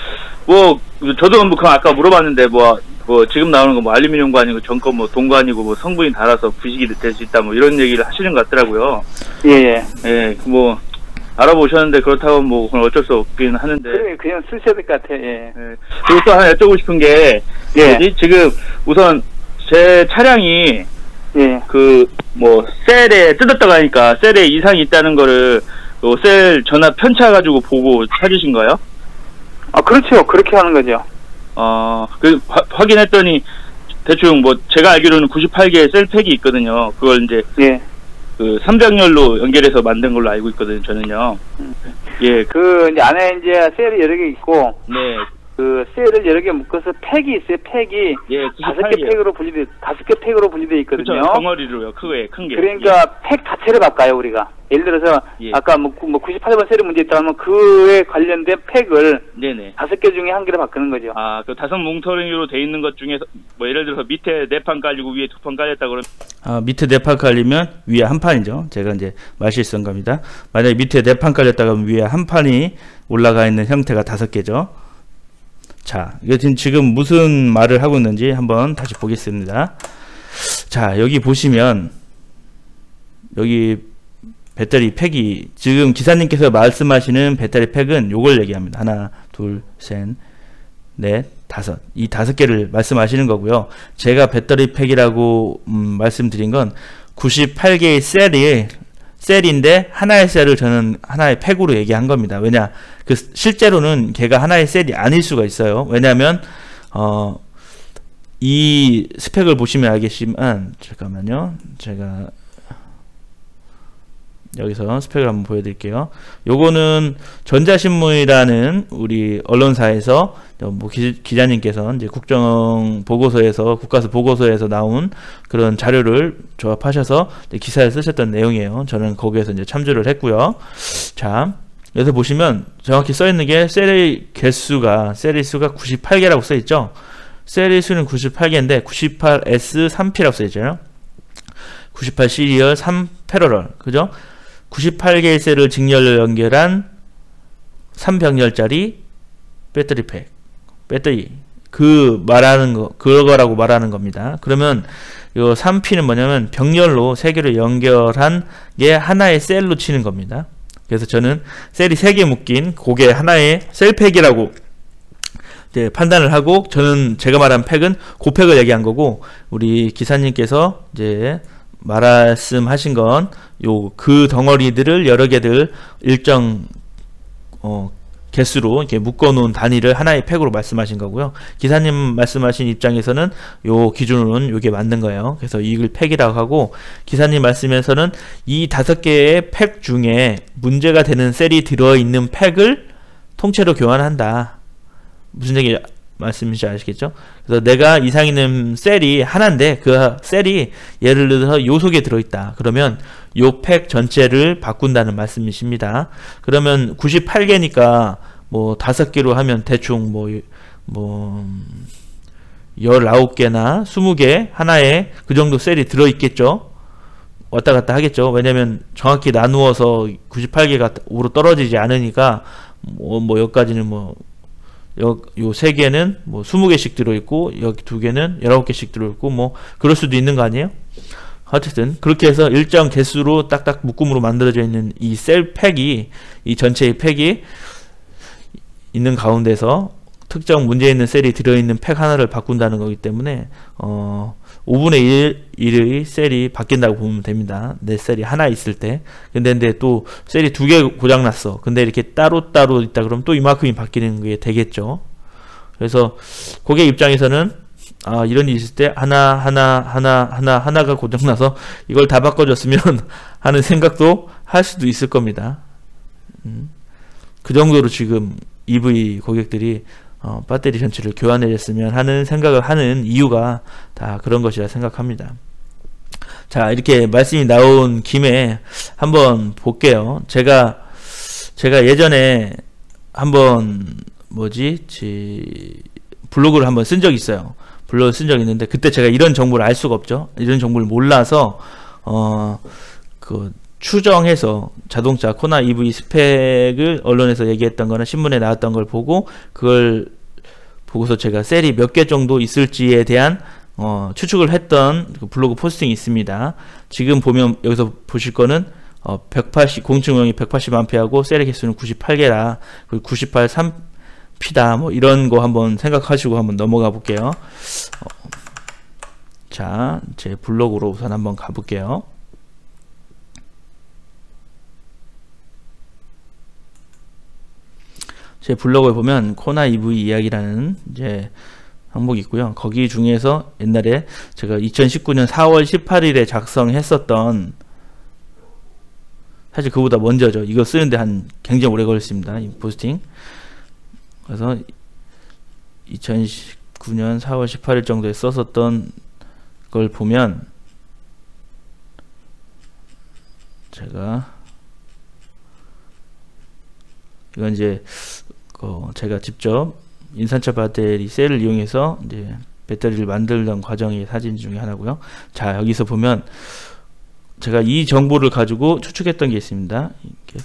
뭐 저도 뭐 그냥 아까 물어봤는데 뭐 지금 나오는 거 뭐 알루미늄관이고 전거 뭐 동관이고 뭐 성분이 달아서 부식이 될 수 있다 뭐 이런 얘기를 하시는 것 같더라고요. 예. 예, 뭐 알아보셨는데 그렇다고 뭐 그건 어쩔 수 없긴 하는데. 그냥 쓰셔야 될 것 같아요. 예. 그리고 또 하나 여쭤보고 싶은 게 뭐지? 지금 우선 제 차량이 그 뭐 셀에 뜯었다고 하니까 셀에 이상이 있다는 거를 셀 전화 편차가지고 보고 찾으신 거예요? 그렇죠. 그렇게 하는 거죠. 확인했더니 대충 뭐 제가 알기로는 98개의 셀팩이 있거든요. 그걸 이제 그 300열로 연결해서 만든 걸로 알고 있거든요. 저는요. 예. 그 이제 안에 이제 셀이 여러 개 있고 네. 그 셀을 여러 개 묶어서 팩이 있어요. 팩이 5개 팩으로 분리돼 5개 팩으로 분리돼 있거든요. 그렇죠. 덩어리로요. 큰 게. 그러니까 팩 자체를 바꿔요, 우리가. 예를 들어서 아까 뭐 98번 셀이 문제 있다면 그에 관련된 팩을 5개 중에 한 개를 바꾸는 거죠. 그 5뭉텅이로 돼 있는 것 중에서 뭐 예를 들어서 밑에 4판 깔리고 위에 2판 깔렸다 그러면 밑에 4판 깔리면 위에 한 판이죠. 제가 이제 말실수한 겁니다. 만약에 밑에 4판 깔렸다가 위에 한 판이 올라가 있는 형태가 5개죠. 자, 이거 지금 무슨 말을 하고 있는지 한번 다시 보겠습니다. 자, 여기 보시면 여기 배터리 팩이 지금 기사님께서 말씀하시는 배터리 팩은 요걸 얘기합니다. 하나, 둘, 셋, 넷, 다섯. 이 5개를 말씀하시는 거고요. 제가 배터리 팩이라고 말씀드린 건 98개의 셀인데 하나의 셀을 저는 하나의 팩으로 얘기한 겁니다. 왜냐, 실제로는 걔가 하나의 셀이 아닐 수가 있어요. 왜냐하면 이 스펙을 보시면 알겠지만, 잠깐만요. 제가 여기서 스펙을 한번 보여드릴게요. 요거는 전자신문이라는 우리 언론사에서 뭐 기자님께서 이제 국정 보고서에서 국가수 보고서에서 나온 그런 자료를 조합하셔서 기사에 쓰셨던 내용이에요. 저는 거기에서 이제 참조를 했고요. 자, 여기서 보시면 정확히 써 있는 게 셀의 수가 98개라고 써 있죠. 셀의 수는 98개인데 98S3P라고 써 있잖아요. 98 시리얼 3패러럴, 그죠? 98개의 셀을 직렬로 연결한 3병렬짜리 배터리 팩, 배터리, 그거라고 말하는 겁니다. 그러면 요 3P는 뭐냐면 병렬로 3개를 연결한 게 하나의 셀로 치는 겁니다. 그래서 저는 셀이 3개 묶인 그게 하나의 셀팩이라고 이제 판단을 하고, 저는 제가 말한 팩은 그 팩을 얘기한 거고, 우리 기사님께서 이제 말씀하신 건 그 덩어리들을 여러 개들 일정 개수로 이렇게 묶어 놓은 단위를 하나의 팩으로 말씀하신 거고요. 기사님 말씀하신 입장에서는 요 기준으로는 요게 맞는 거예요. 그래서 이걸 팩이라고 하고, 기사님 말씀에서는 이 5개의 팩 중에 문제가 되는 셀이 들어있는 팩을 통째로 교환한다. 무슨 얘기 말씀인지 아시겠죠? 그래서 내가 이상 있는 셀이 하나인데 그 셀이 예를 들어서 요 속에 들어있다. 그러면 요 팩 전체를 바꾼다는 말씀이십니다. 그러면 98개니까 뭐 5개로 하면 대충 뭐 19개나 20개 하나에 그 정도 셀이 들어있겠죠. 왔다 갔다 하겠죠. 왜냐면 정확히 나누어서 98개가 으로 떨어지지 않으니까 뭐 여기까지는 요 3개는 뭐 20개씩 들어있고 여기 2개는 19개씩 들어있고 뭐 그럴 수도 있는 거 아니에요? 어쨌든 그렇게 해서 일정 개수로 딱딱 묶음으로 만들어져 있는 이 셀 팩이, 이 전체의 팩이 있는 가운데서 특정 문제 있는 셀이 들어있는 팩 하나를 바꾼다는 거기 때문에 5분의 1의 셀이 바뀐다고 보면 됩니다. 내 셀이 하나 있을 때. 근데 또 셀이 2개 고장났어. 근데 이렇게 따로따로 있다 그러면 또 이만큼이 바뀌는 게 되겠죠. 그래서 고객 입장에서는 이런 일이 있을 때 하나가 고장나서 이걸 다 바꿔줬으면 하는 생각도 할 수도 있을 겁니다. 그 정도로 지금 EV 고객들이 배터리 전체를 교환해줬으면 하는 생각을 하는 이유가 다 그런 것이라 생각합니다. 자, 이렇게 말씀이 나온 김에 한번 볼게요. 제가 예전에 한번 블로그를 한번 쓴 적이 있어요. 블로그 쓴 적이 있는데 그때 제가 이런 정보를 알 수가 없죠. 이런 정보를 몰라서 추정해서 자동차 코나 EV 스펙을 언론에서 얘기했던 거나 신문에 나왔던 걸 보고 그걸 보고서 제가 셀이 몇 개 정도 있을지에 대한 추측을 했던 그 블로그 포스팅이 있습니다. 지금 보면 여기서 보실 거는 공증용이 180A하고 셀의 개수는 98개라 그리고 98 3P다 뭐 이런 거 한번 생각하시고 한번 넘어가 볼게요. 자, 제 블로그로 우선 한번 가볼게요. 제 블로그에 보면 코나 EV 이야기라는 이제 항목이 있고요. 거기 중에서 옛날에 제가 2019년 4월 18일에 작성했었던, 사실 그보다 먼저죠. 이거 쓰는데 굉장히 오래 걸렸습니다. 이 포스팅. 그래서 2019년 4월 18일 정도에 썼었던 걸 보면 이건 이제 제가 직접 인산철 배터리 셀을 이용해서 이제 배터리를 만들던 과정의 사진 중에 하나고요. 자, 여기서 보면 제가 이 정보를 가지고 추측했던 게 있습니다. 이렇게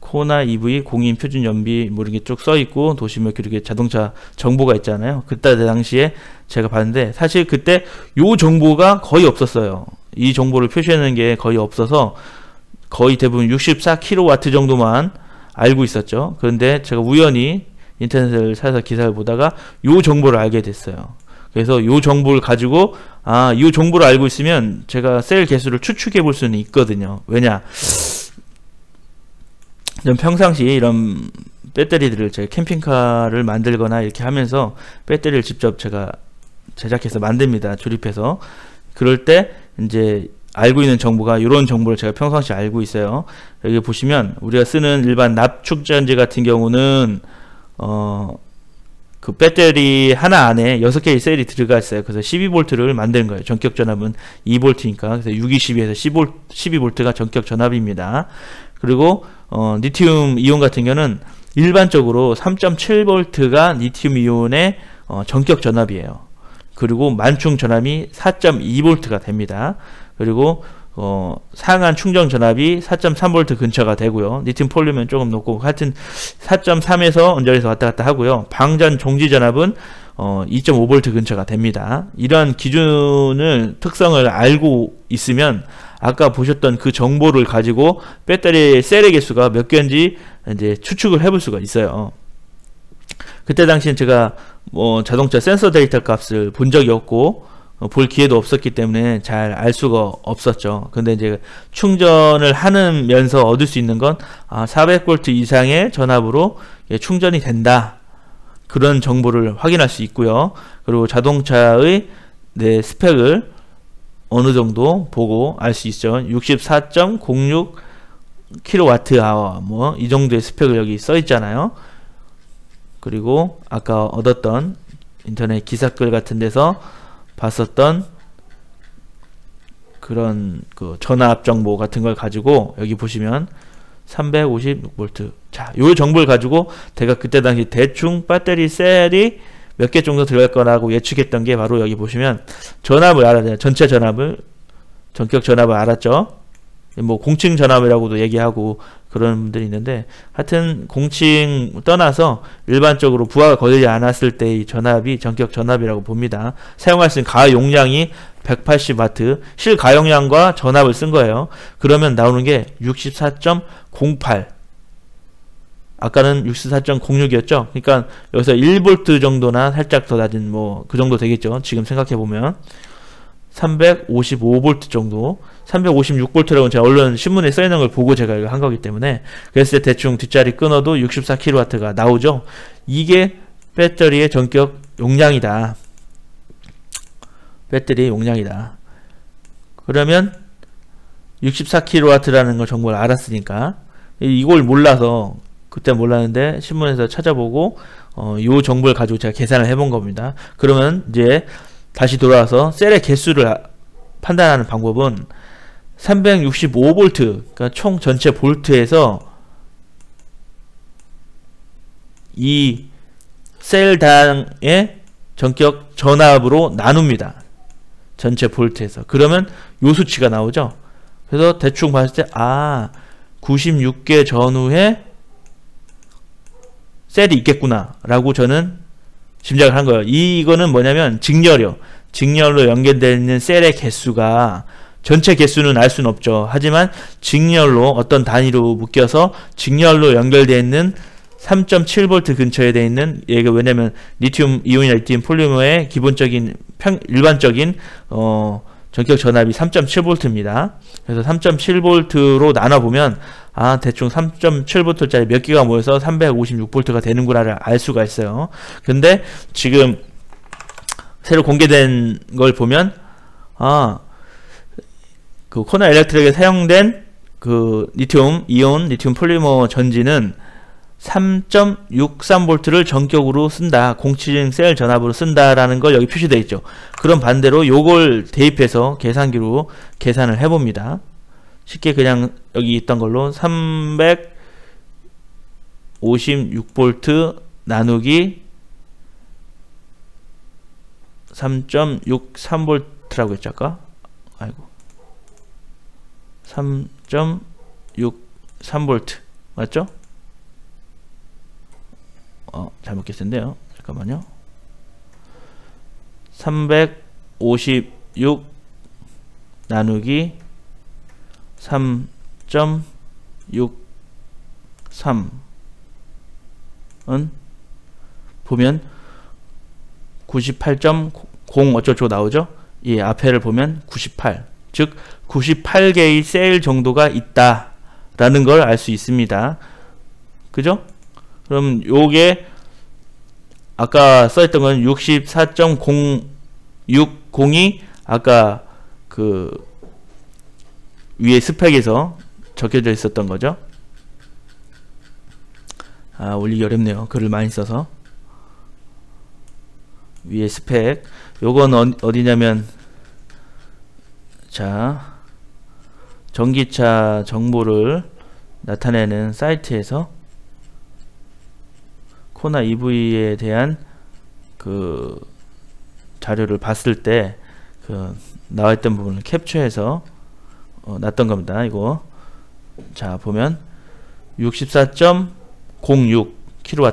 코나 EV 공인 표준 연비 뭐 이렇게 쭉 써 있고 도시명 이렇게 자동차 정보가 있잖아요. 그때 당시에 제가 봤는데 사실 그때 요 정보가 거의 없었어요. 이 정보를 표시하는 게 거의 없어서 거의 대부분 64kW 정도만 알고 있었죠. 그런데 제가 우연히 인터넷을 찾아서 기사를 보다가 요 정보를 알게 됐어요. 그래서 요 정보를 가지고 이 정보를 알고 있으면 제가 셀 개수를 추측해 볼 수는 있거든요. 왜냐, 전 평상시 이런 배터리들을 제가 캠핑카를 만들거나 이렇게 하면서 배터리를 직접 제가 제작해서 만듭니다. 조립해서. 그럴 때 이제 알고 있는 정보가 이런 정보를 제가 평상시 알고 있어요. 여기 보시면 우리가 쓰는 일반 납축전지 같은 경우는 그 배터리 하나 안에 6개의 셀이 들어가 있어요. 그래서 12V를 만드는 거예요. 전격 전압은 2V니까. 그래서 620에서 12V가 전격 전압입니다. 그리고 리튬 이온 같은 경우는 일반적으로 3.7V가 리튬 이온의 전격 전압이에요. 그리고 만충 전압이 4.2V가 됩니다. 그리고 상한 충전 전압이 4.3V 근처가 되고요. 리튬 폴리면 조금 높고 하여튼 4.3에서 언저리에서 왔다 갔다 하고요. 방전 종지 전압은 2.5V 근처가 됩니다. 이러한 기준을 특성을 알고 있으면 아까 보셨던 그 정보를 가지고 배터리 셀의 개수가 몇 개인지 이제 추측을 해볼 수가 있어요. 그때 당시엔 제가 자동차 센서 데이터 값을 본 적이 없고 볼 기회도 없었기 때문에 잘 알 수가 없었죠. 근데 이제 충전을 하면서 얻을 수 있는 건 400V 이상의 전압으로 충전이 된다, 그런 정보를 확인할 수 있고요. 그리고 자동차의 스펙을 어느 정도 보고 알 수 있죠. 64.06 kWh 뭐 이 정도의 스펙을 여기 써 있잖아요. 그리고 아까 얻었던 인터넷 기사글 같은 데서 봤었던 그런 그 전압 정보 같은 걸 가지고 여기 보시면 356V. 자, 요 정보를 가지고 제가 그때 당시 대충 배터리 셀이 몇 개 정도 들어갈 거라고 예측했던 게 바로 여기 보시면 전압을 알아요. 전체 전압을, 전격 전압을 알았죠. 뭐 공칭 전압이라고도 얘기하고 그런 분들이 있는데, 하여튼 공칭 떠나서 일반적으로 부하가 걸리지 않았을 때의 전압이 전격 전압이라고 봅니다. 사용할 수 있는 가하 용량이 180W, 실 가용량과 전압을 쓴 거예요. 그러면 나오는 게 64.08. 아까는 64.06이었죠. 그러니까 여기서 1V 정도나 살짝 더 낮은 뭐 그 정도 되겠죠. 지금 생각해 보면 355V 정도, 356V라고 제가 언론 신문에 써 있는 걸 보고 제가 이거 한 거기 때문에, 그랬을 때 대충 뒷자리 끊어도 64kW가 나오죠. 이게 배터리의 전격 용량이다. 배터리의 용량이다. 그러면 64kW라는 걸 정보를 알았으니까, 이걸 몰라서, 그때 몰랐는데 신문에서 찾아보고 요 정보를 가지고 제가 계산을 해본 겁니다. 그러면 이제 다시 돌아와서 셀의 개수를 판단하는 방법은 365V, 그러니까 총 전체 볼트에서 이 셀당의 전격 전압으로 나눕니다. 전체 볼트에서. 그러면 요 수치가 나오죠. 그래서 대충 봤을 때 96개 전후에 셀이 있겠구나 라고 저는 짐작을 한 거예요. 이거는 뭐냐면 직렬로 연결되어 있는 셀의 개수가 전체 개수는 알 수는 없죠. 하지만 직렬로 어떤 단위로 묶여서 직렬로 연결되어 있는 3.7V 근처에 되어 있는, 얘가 왜냐면 리튬 이온이나 리튬 폴리머의 기본적인 일반적인 전격 전압이 3.7V입니다. 그래서 3.7V로 나눠보면 대충 3.7V짜리 몇 개가 모여서 356V가 되는구나를 알 수가 있어요. 근데 지금 새로 공개된 걸 보면 그 코나 일렉트릭에 사용된 그 리튬 이온 리튬 폴리머 전지는 3.63V를 전격으로 쓴다, 공치중 셀 전압으로 쓴다라는 걸 여기 표시되어 있죠. 그럼 반대로 요걸 대입해서 계산기로 계산을 해봅니다. 쉽게 그냥 여기 있던 걸로 356V 나누기 3.63V라고 했죠 아까? 아이고, 3.63V 맞죠? 잘못 깼는데요. 잠깐만요. 356 나누기 3.63은 보면 98.0 어쩌고 나오죠? 이 앞에를 보면 98, 즉 98개의 셀 정도가 있다 라는 걸 알 수 있습니다. 그죠? 그럼 요게 아까 써있던 건 64.060이 아까 그 위에 스펙에서 적혀져 있었던 거죠. 올리기 어렵네요. 글을 많이 써서. 위에 스펙, 요건 어디냐면, 자, 전기차 정보를 나타내는 사이트에서 코나 EV에 대한 그 자료를 봤을 때 그 나와있던 부분을 캡처해서 놨던 겁니다. 이거 자 보면 64.06 kW.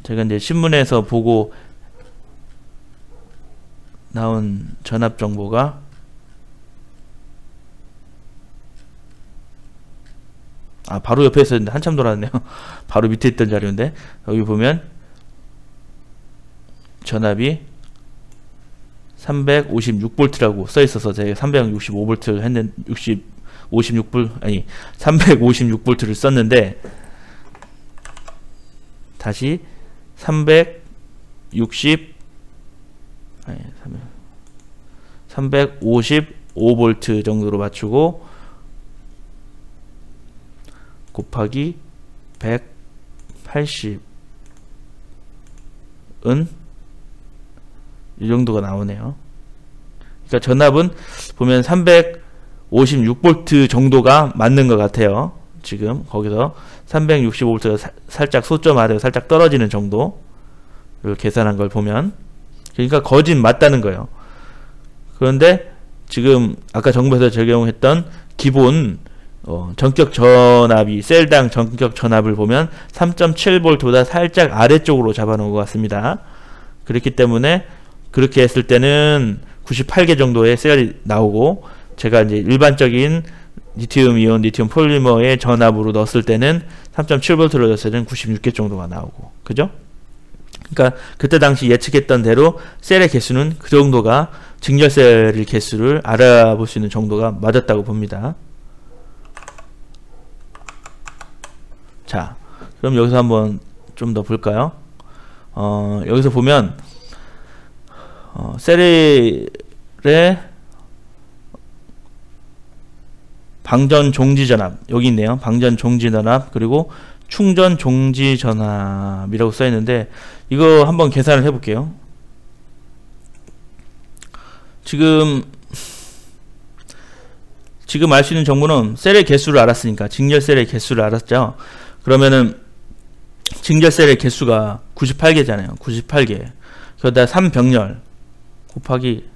제가 이제 신문에서 보고 나온 전압 정보가 바로 옆에 있었는데 한참 돌았네요. 바로 밑에 있던 자료인데 여기 보면 전압이 356V라고 써있어서 제가 365V 했는 356V를 썼는데 다시 355V 정도로 맞추고 곱하기 180은 이 정도가 나오네요. 그러니까 전압은 보면 356V 정도가 맞는 것 같아요. 지금 거기서 365V가 살짝 소점화되고 살짝 떨어지는 정도를 계산한 걸 보면, 그러니까 거진 맞다는 거예요. 그런데 지금 아까 정부에서 적용했던 기본 전격 전압이 셀당 전격 전압을 보면 3.7V보다 살짝 아래쪽으로 잡아놓은 것 같습니다. 그렇기 때문에 그렇게 했을 때는 98개 정도의 셀이 나오고, 제가 이제 일반적인 리튬 이온 리튬 폴리머의 전압으로 넣었을 때는 3.7V로 넣었을 때는 96개 정도가 나오고, 그죠? 그러니까 그때 당시 예측했던 대로 셀의 개수는 그 정도가, 직렬셀의 개수를 알아볼 수 있는 정도가 맞았다고 봅니다. 자, 그럼 여기서 한번 좀 더 볼까요? 여기서 보면 셀의 방전 종지 전압 여기 있네요. 방전 종지 전압, 그리고 충전 종지 전압이라고 써 있는데, 이거 한번 계산을 해 볼게요. 지금 알 수 있는 정보는 셀의 개수를 알았으니까, 직렬 셀의 개수를 알았죠. 그러면은 직렬 셀의 개수가 98개잖아요. 98개. 그러다 3병렬 곱하기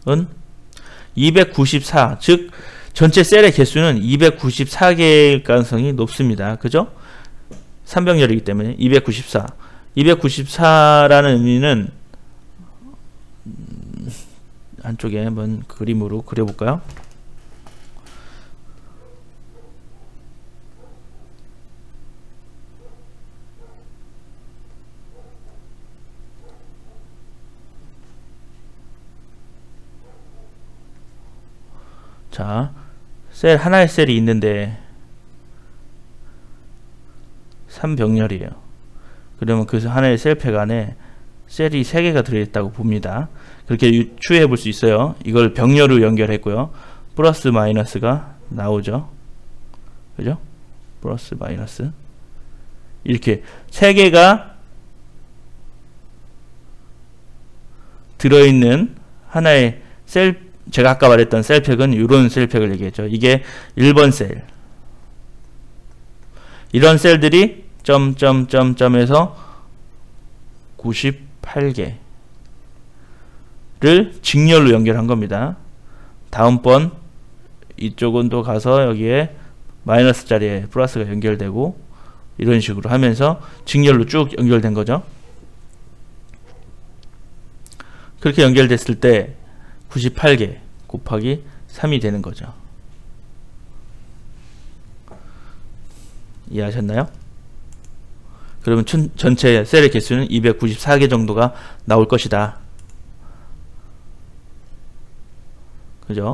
3은 294. 즉 전체 셀의 개수는 294개일 가능성이 높습니다. 그죠? 3병렬이기 때문에 294. 294라는 의미는 한쪽에 한번 그림으로 그려볼까요? 자, 셀 하나의 셀이 있는데 3병렬이에요. 그러면 그 하나의 셀팩 안에 셀이 3개가 들어있다고 봅니다. 그렇게 추해해 볼 수 있어요. 이걸 병렬로 연결했고요. 플러스 마이너스가 나오죠. 그죠? 플러스 마이너스. 이렇게 3개가 들어있는 하나의 셀, 제가 아까 말했던 셀팩은 이런 셀팩을 얘기했죠. 이게 1번 셀. 이런 셀들이 점점점점에서 98개를 직렬로 연결한 겁니다. 다음번 이쪽은 또 가서 여기에 마이너스 자리에 플러스가 연결되고 이런 식으로 하면서 직렬로 쭉 연결된 거죠. 그렇게 연결됐을 때 98개 곱하기 3이 되는 거죠. 이해하셨나요? 그러면 전체 셀의 개수는 294개 정도가 나올 것이다. 그죠?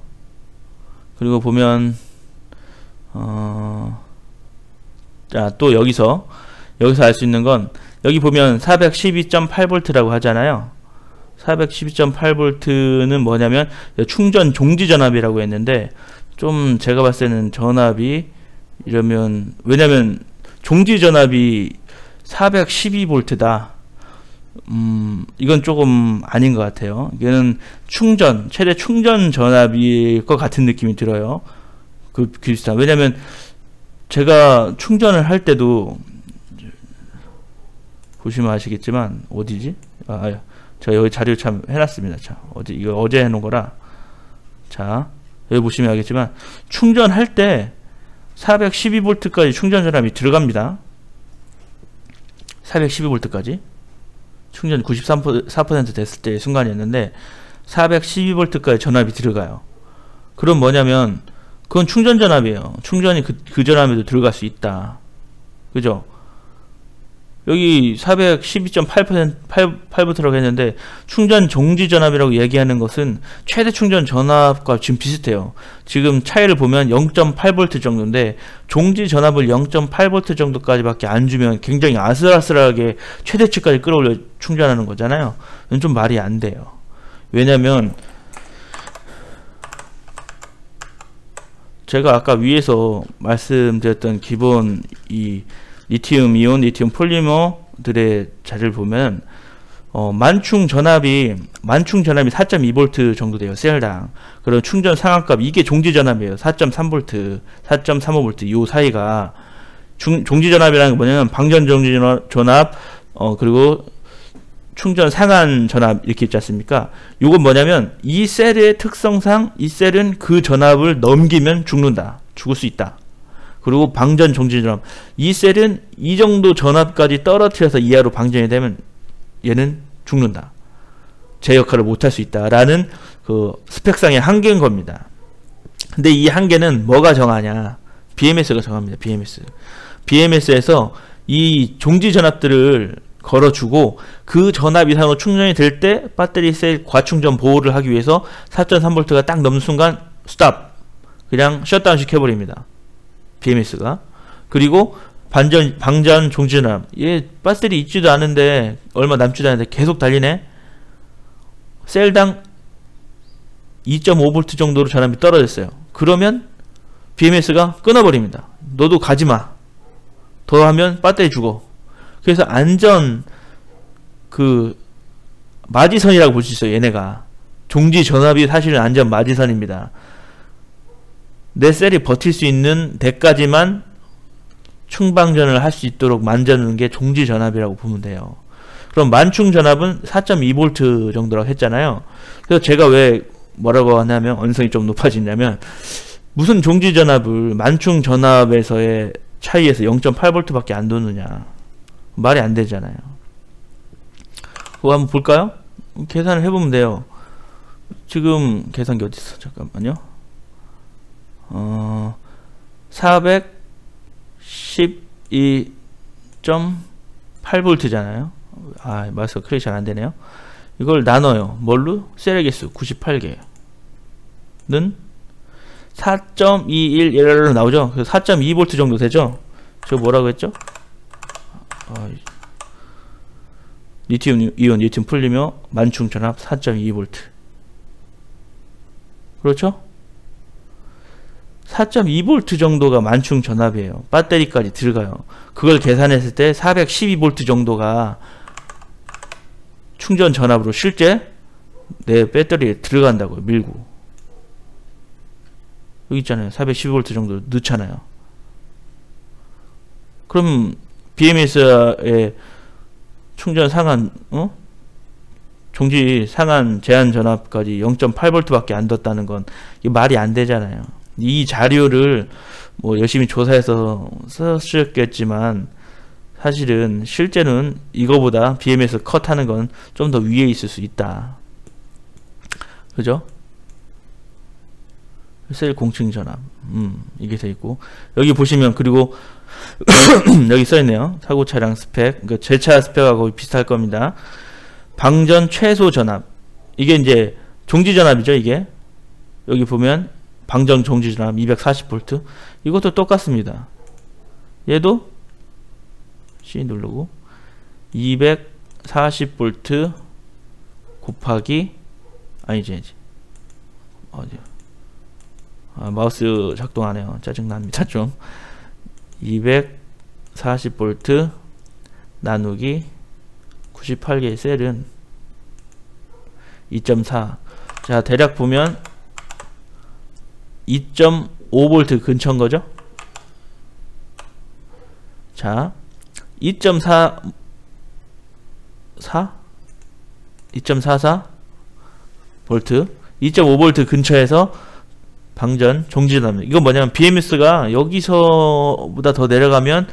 그리고 보면 자, 또 여기서 알 수 있는 건, 여기 보면 412.8V라고 하잖아요. 412.8V는 뭐냐면 충전 종지 전압이라고 했는데, 좀 제가 봤을 때는 전압이 이러면, 왜냐면 종지 전압이 412V다. 이건 조금 아닌 것 같아요. 이거는 최대 충전 전압일 것 같은 느낌이 들어요. 그 비슷한. 왜냐면 제가 충전을 할 때도, 보시면 아시겠지만, 어디지? 제가 여기 자료 참 해놨습니다. 자, 이거 어제 해놓은 거라. 자, 여기 보시면 알겠지만, 충전할 때 412V까지 충전 전압이 들어갑니다. 412V까지. 충전 94% 됐을 때의 순간이었는데, 412V까지 전압이 들어가요. 그럼 뭐냐면, 그건 충전 전압이에요. 충전이 그 전압에도 들어갈 수 있다. 그죠? 여기 412.8V라고 했는데, 충전 종지 전압이라고 얘기하는 것은 최대 충전 전압과 지금 비슷해요. 지금 차이를 보면 0.8V 정도인데, 종지 전압을 0.8V 정도까지밖에 안 주면 굉장히 아슬아슬하게 최대치까지 끌어올려 충전하는 거잖아요. 이건 좀 말이 안 돼요. 왜냐면 제가 아까 위에서 말씀드렸던 기본 이 리튬 이온, 리튬 폴리머들의 자료를 보면 만충 전압이 4.2V 정도 돼요. 셀당. 그런 충전 상한값, 이게 종지 전압이에요. 4.3V, 4.35V 요 사이가 종지 전압이라는 게 뭐냐면 방전 종지 전압, 그리고 충전 상한 전압 이렇게 있지 않습니까? 요건 뭐냐면 이 셀의 특성상 이 셀은 그 전압을 넘기면 죽을 수 있다. 그리고 방전 종지 전압, 이 셀은 이 정도 전압까지 떨어뜨려서 이하로 방전이 되면 얘는 죽는다. 제 역할을 못할 수 있다라는 그 스펙상의 한계인 겁니다. 근데 이 한계는 뭐가 정하냐? BMS가 정합니다. BMS에서 이 종지 전압들을 걸어주고, 그 전압 이상으로 충전이 될 때 배터리 셀 과충전 보호를 하기 위해서 4.3V가 딱 넘는 순간 스탑, 그냥 셧다운 시켜버립니다. BMS가. 그리고 방전 종지 전압, 얘 배터리 있지도 않은데, 얼마 남지도 않은데 계속 달리네. 셀당 2.5V 정도로 전압이 떨어졌어요. 그러면 BMS가 끊어버립니다. 너도 가지마. 더 하면 배터리 죽어. 그래서 안전 그 마지선이라고 볼 수 있어요. 얘네가 종지 전압이 사실은 안전 마지선입니다. 내 셀이 버틸 수 있는 데까지만 충방전을 할 수 있도록 만드는 게 종지 전압이라고 보면 돼요. 그럼 만충 전압은 4.2V 정도라고 했잖아요. 그래서 제가 왜 뭐라고 하냐면 언성이 좀 높아지냐면 무슨 종지 전압을 만충 전압에서의 차이에서 0.8V 밖에 안 도느냐, 말이 안 되잖아요. 그거 한번 볼까요? 계산을 해보면 돼요. 지금 계산기 어디 있어? 잠깐만요. 412.8V잖아요. 아, 마우스가 클릭 잘 안되네요. 이걸 나눠요. 뭘로? 셀의 개수 98개는 4.21 나오죠. 그래서 4.2V 정도 되죠. 저 뭐라고 했죠? 리튬 이온 리튬 풀리며 만충 전압 4.2V. 그렇죠? 4.2V 정도가 만충 전압이에요. 배터리까지 들어가요. 그걸 계산했을 때 412V 정도가 충전 전압으로 실제 내 배터리에 들어간다고요. 밀고. 여기 있잖아요. 412V 정도 넣잖아요. 그럼 BMS의 충전 상한 종지 상한 제한 전압까지 0.8V 밖에 안 뒀다는 건 이게 말이 안 되잖아요. 이 자료를 뭐 열심히 조사해서 썼겠지만 사실은 실제는 이거보다 BMS 컷하는 건 좀 더 위에 있을 수 있다. 그죠? 셀 공층 전압 이게 돼 있고, 여기 보시면 그리고 여기 써있네요. 사고 차량 스펙. 그러니까 제 차 스펙하고 비슷할 겁니다. 방전 최소 전압, 이게 이제 종지 전압이죠. 이게 여기 보면 방전 종지 전압 240V. 이것도 똑같습니다. 얘도 C 누르고 240V 곱하기 아니지 어디요? 마우스 작동 안 해요. 짜증납니다. 좀 240V 나누기 98개의 셀은 2.4. 자, 대략 보면 2.5V 근처인 거죠. 자, 2.44 볼트, 2.5V 근처에서 방전 종지전압. 이건 뭐냐면 BMS가 여기서보다 더 내려가면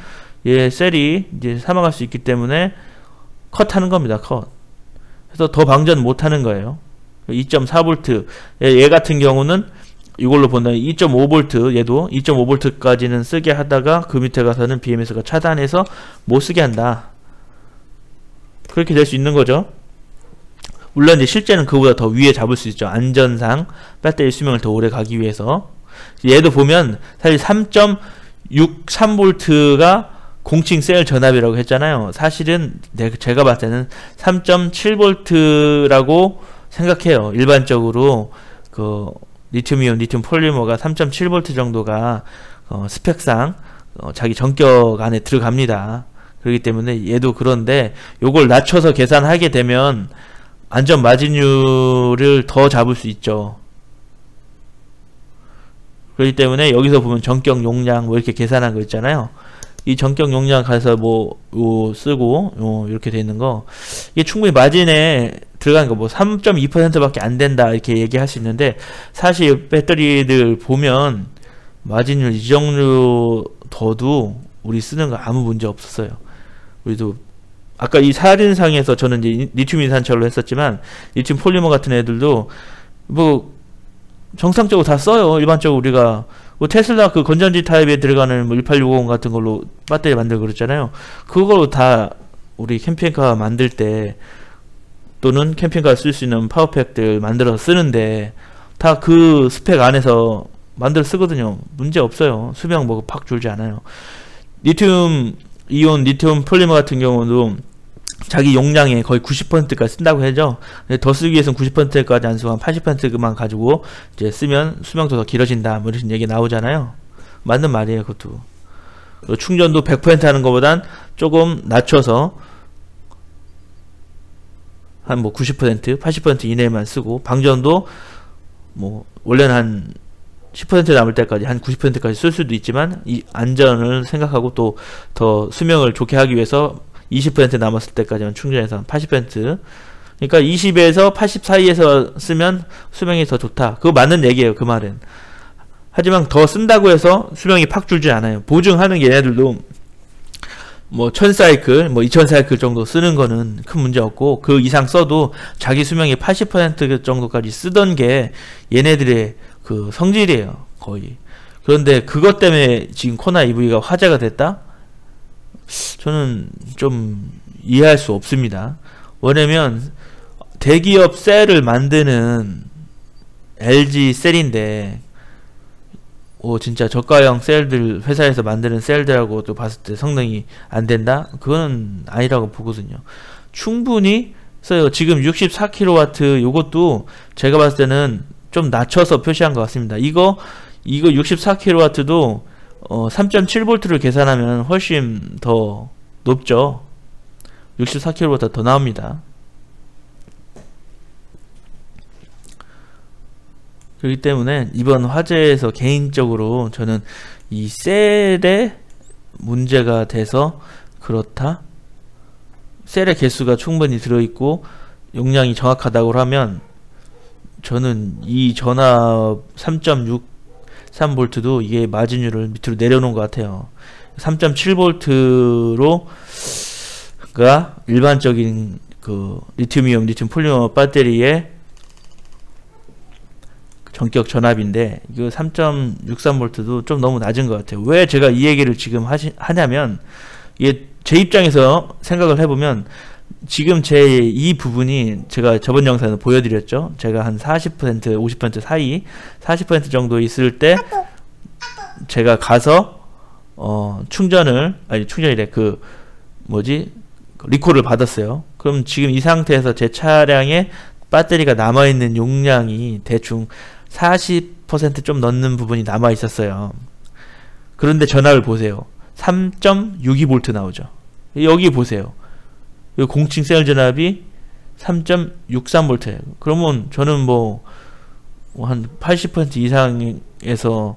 얘 셀이 이제 사망할 수 있기 때문에 컷하는 겁니다. 컷. 그래서 더 방전 못하는 거예요. 2.4V. 얘 같은 경우는 이걸로 본다면 2.5V, 얘도 2.5V까지는 쓰게 하다가 그 밑에 가서는 BMS가 차단해서 못 쓰게 한다. 그렇게 될 수 있는 거죠. 물론 이제 실제는 그보다 더 위에 잡을 수 있죠. 안전상 배터리 수명을 더 오래 가기 위해서. 얘도 보면 사실 3.63V가 공칭 셀 전압이라고 했잖아요. 사실은 제가 봤을 때는 3.7V라고 생각해요. 일반적으로 그 리튬이온 리튬 폴리머가 3.7V 정도가 스펙상 자기 전격 안에 들어갑니다. 그렇기 때문에 얘도 그런데 요걸 낮춰서 계산하게 되면 안전 마진율을 더 잡을 수 있죠. 그렇기 때문에 여기서 보면 전격 용량 뭐 이렇게 계산한 거 있잖아요. 이 전격 용량 가서 뭐 쓰고 이렇게 돼 있는 거, 이게 충분히 마진에 들어가는 거 뭐 3.2% 밖에 안 된다 이렇게 얘기할 수 있는데, 사실 배터리들 보면 마진율 이 정도 더도 우리 쓰는 거 아무 문제 없었어요. 우리도 아까 이 사진상에서 저는 이제 리튬 인산철로 했었지만 리튬 폴리머 같은 애들도 뭐 정상적으로 다 써요. 일반적으로 우리가 뭐 테슬라 그 건전지 타입에 들어가는 뭐 1860 같은 걸로 배터리 만들고 그랬잖아요. 그걸로 다 우리 캠핑카 만들 때 또는 캠핑카 쓸 수 있는 파워팩들 만들어서 쓰는데 다 그 스펙 안에서 만들어 쓰거든요. 문제 없어요. 수명 뭐 팍 줄지 않아요. 리튬 이온 리튬 폴리머 같은 경우도 자기 용량의 거의 90%까지 쓴다고 하죠. 더 쓰기 위해서는 90%까지 안 쓰고 한 80%만 가지고 이제 쓰면 수명도 더 길어진다 뭐 이런 얘기 나오잖아요. 맞는 말이에요. 그것도 충전도 100% 하는 것보단 조금 낮춰서 한 뭐 90%, 80% 이내만 쓰고, 방전도 뭐 원래는 한 10% 남을 때까지 한 90%까지 쓸 수도 있지만, 이 안전을 생각하고 또 더 수명을 좋게 하기 위해서 20% 남았을 때까지만 충전해서 한 80%, 그러니까 20에서 80 사이에서 쓰면 수명이 더 좋다. 그거 맞는 얘기예요, 그 말은. 하지만 더 쓴다고 해서 수명이 팍 줄지 않아요. 보증하는 게 얘네들도 뭐 1000사이클, 뭐 2000사이클 정도 쓰는 거는 큰 문제 없고, 그 이상 써도 자기 수명이 80% 정도까지 쓰던 게 얘네들의 그 성질이에요, 거의. 그런데 그것 때문에 지금 코나 EV가 화제가 됐다? 저는 좀 이해할 수 없습니다. 왜냐면 대기업 셀을 만드는 LG 셀인데, 진짜 저가형 셀들, 회사에서 만드는 셀들하고 또 봤을 때 성능이 안 된다? 그거는 아니라고 보거든요. 충분히 써요. 지금 64kW 요것도 제가 봤을 때는 좀 낮춰서 표시한 것 같습니다. 이거 64kW도 3.7V를 계산하면 훨씬 더 높죠. 64kW보다 더 나옵니다. 그렇기 때문에 이번 화제에서 개인적으로 저는 이 셀에 문제가 돼서 그렇다, 셀의 개수가 충분히 들어있고 용량이 정확하다고 하면, 저는 이 전압 3.63V도 이게 마진율을 밑으로 내려놓은 것 같아요. 3.7V가 일반적인 그 리튬이온, 리튬 폴리머 배터리의 전격 전압인데, 이거 3.63V도 좀 너무 낮은 것 같아요. 왜 제가 이 얘기를 지금 하냐면, 이게 제 입장에서 생각을 해보면, 지금 제 이 부분이 제가 저번 영상에서 보여드렸죠. 제가 한 40%, 50% 사이, 40% 정도 있을 때 제가 가서 충전이래, 리콜을 받았어요. 그럼 지금 이 상태에서 제 차량에 배터리가 남아있는 용량이 대충 40% 좀 넘는 부분이 남아 있었어요. 그런데 전압을 보세요. 3.62V 나오죠. 여기 보세요. 이 공칭 셀 전압이 3.63V예요. 그러면 저는 뭐 한 80% 이상에서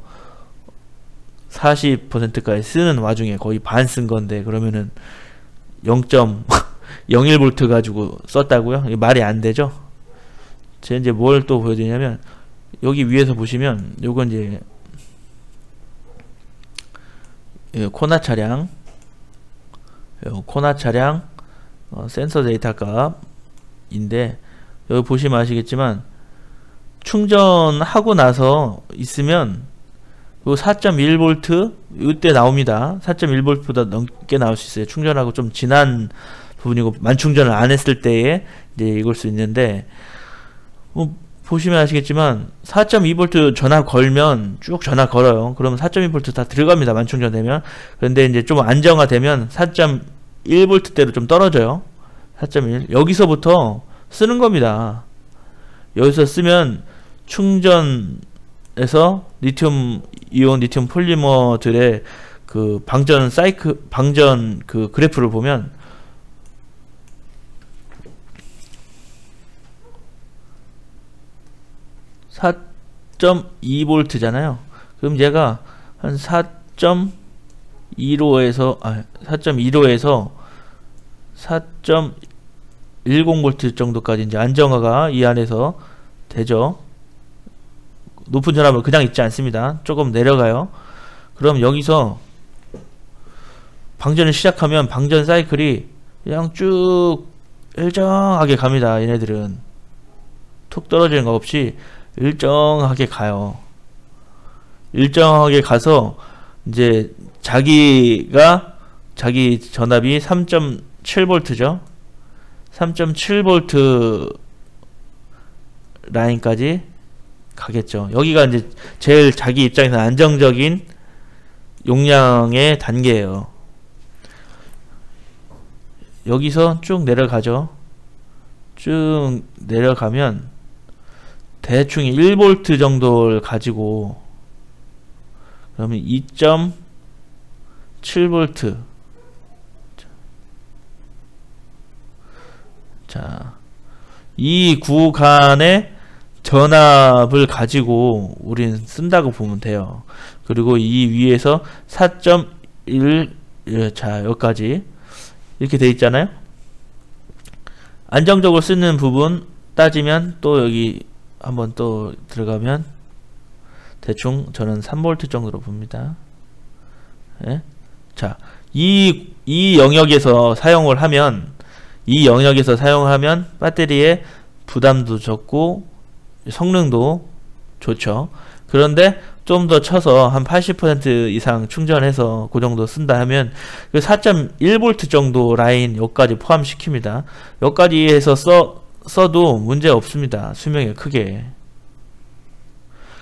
40%까지 쓰는 와중에 거의 반 쓴 건데, 그러면은 0.01V 가지고 썼다고요? 이게 말이 안 되죠? 제가 이제 뭘 또 보여드리냐면, 여기 위에서 보시면 요건 이제 코나 차량, 센서 데이터 값인데, 여기 보시면 아시겠지만 충전하고 나서 있으면 요 4.1V 이때 나옵니다. 4.1V보다 넘게 나올 수 있어요. 충전하고 좀 지난 부분이고, 만충전을 안 했을 때에 이제 이걸 수 있는데, 보시면 아시겠지만 4.2V 전압 걸면 쭉 전압 걸어요. 그러면 4.2V 다 들어갑니다, 만충전 되면. 그런데 이제 좀 안정화되면 4.1V대로 좀 떨어져요. 4.1. 여기서부터 쓰는 겁니다. 여기서 쓰면 충전에서 리튬 이온, 리튬 폴리머들의 그 방전 그 그래프를 보면, (4.2V) 잖아요. 그럼 얘가 한 4.15에서 4.10V 정도까지 이제 안정화가 이 안에서 되죠. 높은 전압을 그냥 있지 않습니다. 조금 내려가요. 그럼 여기서 방전을 시작하면 방전 사이클이 그냥 쭉 일정하게 갑니다. 얘네들은 툭 떨어지는 거 없이 일정하게 가요. 일정하게 가서 이제 자기 전압이 3.7V죠. 3.7V 라인까지 가겠죠. 여기가 이제 제일 자기 입장에서 안정적인 용량의 단계예요. 여기서 쭉 내려가죠. 쭉 내려가면 대충 1V 정도를 가지고, 그러면 7V. 자, 이 구간에 전압을 가지고 우리는 쓴다고 보면 돼요. 그리고 이 위에서 4.1, 자, 여기까지 이렇게 돼 있잖아요. 안정적으로 쓰는 부분 따지면 또 여기 한번 또 들어가면 대충 저는 3V 정도로 봅니다. 예? 자, 이 영역에서 사용을 하면 배터리의 부담도 적고 성능도 좋죠. 그런데 좀 더 쳐서 한 80% 이상 충전해서 그 정도 쓴다 하면 4.1V 정도 라인 여기까지 포함시킵니다. 여기까지 해서 써도 문제 없습니다. 수명이 크게.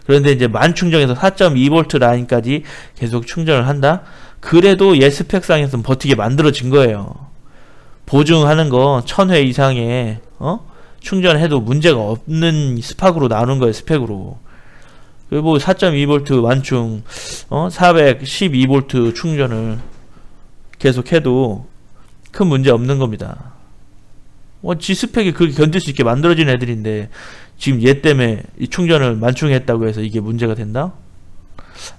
그런데 이제 만충전에서 4.2V 라인까지 계속 충전을 한다? 그래도 얘 스펙상에서는 버티게 만들어진 거예요. 보증하는 거 1000회 이상의 충전해도 문제가 없는 스펙으로 나오는 거예요. 스펙으로. 그리고 4.2V 완충 412V 충전을 계속해도 큰 문제 없는 겁니다. 지 스펙이 그렇게 견딜 수 있게 만들어진 애들인데 지금 얘 때문에 이 충전을 만충했다고 해서 이게 문제가 된다?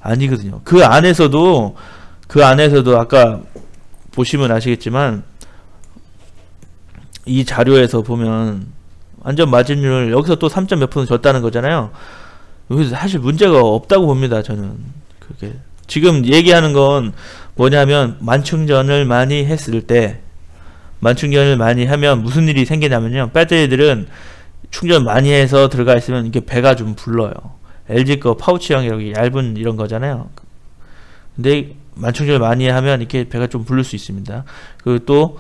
아니거든요. 그 안에서도 아까 보시면 아시겠지만 이 자료에서 보면 완전 마진율 여기서 또 3점 몇 % 줬다는 거잖아요. 여기서 사실 문제가 없다고 봅니다. 저는 그게 지금 얘기하는 건 뭐냐면 만충전을 많이 했을 때 만충전을 많이 하면 무슨 일이 생기냐면요. 배터리들은 충전 많이 해서 들어가 있으면 이게 배가 좀 불러요. LG 거 파우치형 얇은 이런 거잖아요. 근데 만충전을 많이 하면 이렇게 배가 좀 부를 수 있습니다. 그리고 또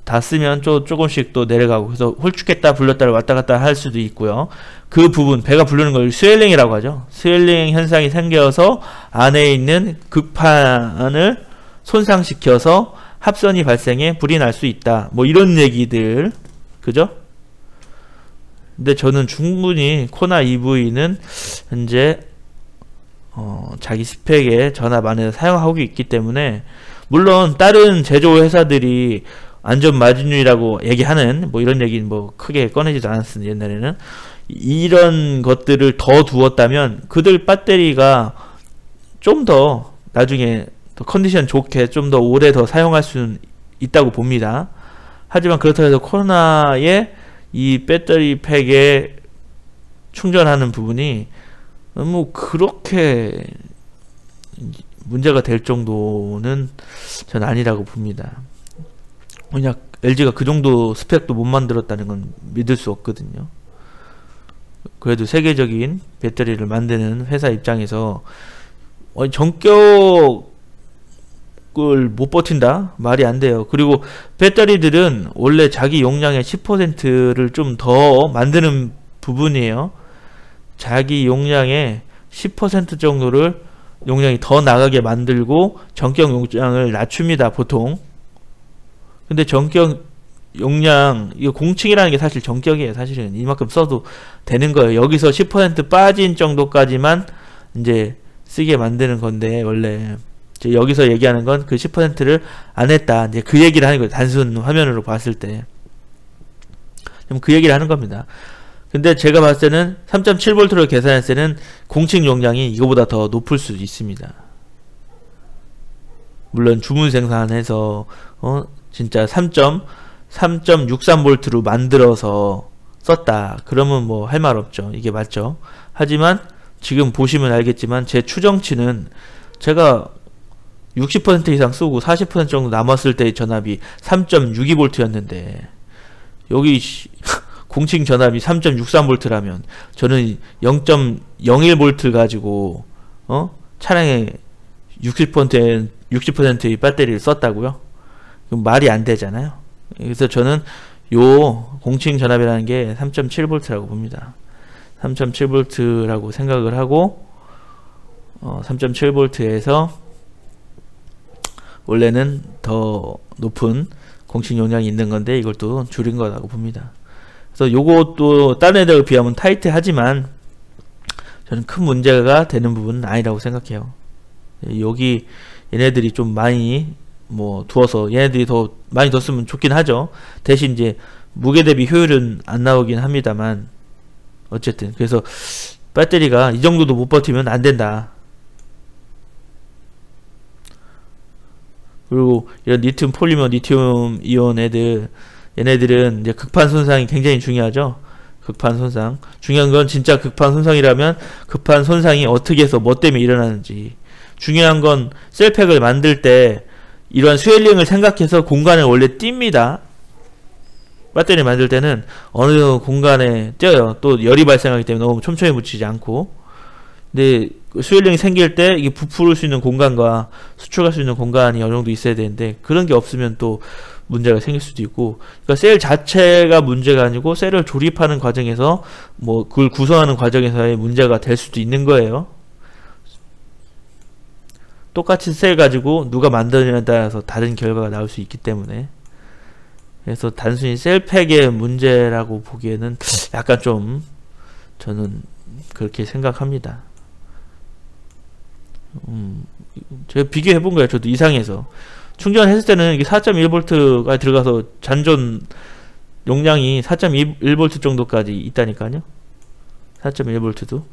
다 쓰면 조금씩 또 내려가고 그래서 홀쭉했다 불렸다를 왔다 갔다 할 수도 있고요. 그 부분 배가 부르는 걸 스웰링이라고 하죠. 스웰링 현상이 생겨서 안에 있는 극판을 손상시켜서 합선이 발생해 불이 날 수 있다. 뭐 이런 얘기들, 그죠? 근데 저는 충분히 코나 EV는 현재 자기 스펙의 전압 안에서 사용하고 있기 때문에 물론 다른 제조 회사들이 안전 마진율이라고 얘기하는 뭐 이런 얘기는 뭐 크게 꺼내지도 않았습니다. 옛날에는 이런 것들을 더 두었다면 그들 배터리가 좀 더 나중에 더 컨디션 좋게 좀 더 오래 더 사용할 수는 있다고 봅니다. 하지만 그렇다고 해서 코로나의 이 배터리 팩에 충전하는 부분이 뭐 그렇게 문제가 될 정도는 전 아니라고 봅니다. 그냥 LG가 그 정도 스펙도 못 만들었다는 건 믿을 수 없거든요. 그래도 세계적인 배터리를 만드는 회사 입장에서 전격을 못 버틴다? 말이 안 돼요. 그리고 배터리들은 원래 자기 용량의 10%를 좀 더 만드는 부분이에요. 자기 용량의 10% 정도를 용량이 더 나가게 만들고 전격 용량을 낮춥니다. 보통. 근데 전격 용량, 이거 공칭이라는 게 사실 전격이에요. 사실은 이만큼 써도 되는 거예요. 여기서 10% 빠진 정도까지만 이제 쓰게 만드는 건데, 원래 여기서 얘기하는 건 그 10%를 안 했다. 이제 그 얘기를 하는 거예요. 단순 화면으로 봤을 때. 그 얘기를 하는 겁니다. 근데 제가 봤을 때는 3.7V로 계산했을 때는 공칭 용량이 이거보다 더 높을 수도 있습니다. 물론 주문 생산해서 진짜 3.63V로 만들어서 썼다. 그러면 뭐 할 말 없죠. 이게 맞죠. 하지만 지금 보시면 알겠지만 제 추정치는 제가 60% 이상 쓰고 40% 정도 남았을 때의 전압이 3.62V였는데 여기 공칭 전압이 3.63V라면 저는 0.01V 가지고 차량의 60%의 배터리를 썼다고요? 그럼 말이 안 되잖아요. 그래서 저는 요 공칭 전압이라는 게 3.7V라고 봅니다. 3.7V라고 생각을 하고 3.7V에서 원래는 더 높은 공칭 용량이 있는 건데 이걸 또 줄인 거라고 봅니다. 그래서 요것도 다른 애들에 비하면 타이트하지만 저는 큰 문제가 되는 부분은 아니라고 생각해요. 여기 얘네들이 좀 많이 뭐 두어서 얘네들이 더 많이 뒀으면 좋긴 하죠. 대신 이제 무게 대비 효율은 안 나오긴 합니다만 어쨌든 그래서 배터리가 이 정도도 못 버티면 안 된다. 그리고 이런 리튬 폴리머, 리튬 이온 애들 얘네들은 이제 극판 손상이 굉장히 중요하죠. 극판 손상. 중요한 건 진짜 극판 손상이라면 극판 손상이 어떻게 해서 뭐 때문에 일어나는지. 중요한 건 셀팩을 만들 때 이러한 스웰링을 생각해서 공간을 원래 띱니다. 배터리 만들 때는 어느 공간에 띄어요. 또 열이 발생하기 때문에 너무 촘촘히 붙이지 않고. 근데 스웰링이 생길 때 이게 부풀을 수 있는 공간과 수출할 수 있는 공간이 어느 정도 있어야 되는데 그런 게 없으면 또 문제가 생길 수도 있고. 그러니까 셀 자체가 문제가 아니고 셀을 조립하는 과정에서 뭐 그걸 구성하는 과정에서의 문제가 될 수도 있는 거예요. 똑같이 셀 가지고 누가 만드느냐에 따라서 다른 결과가 나올 수 있기 때문에. 그래서 단순히 셀팩의 문제라고 보기에는 약간 좀 저는 그렇게 생각합니다. 제가 비교해 본 거예요. 저도 이상해서 충전했을 때는 이게 4.1V가 들어가서 잔존 용량이 4.1V 정도까지 있다니까요. 4.1V도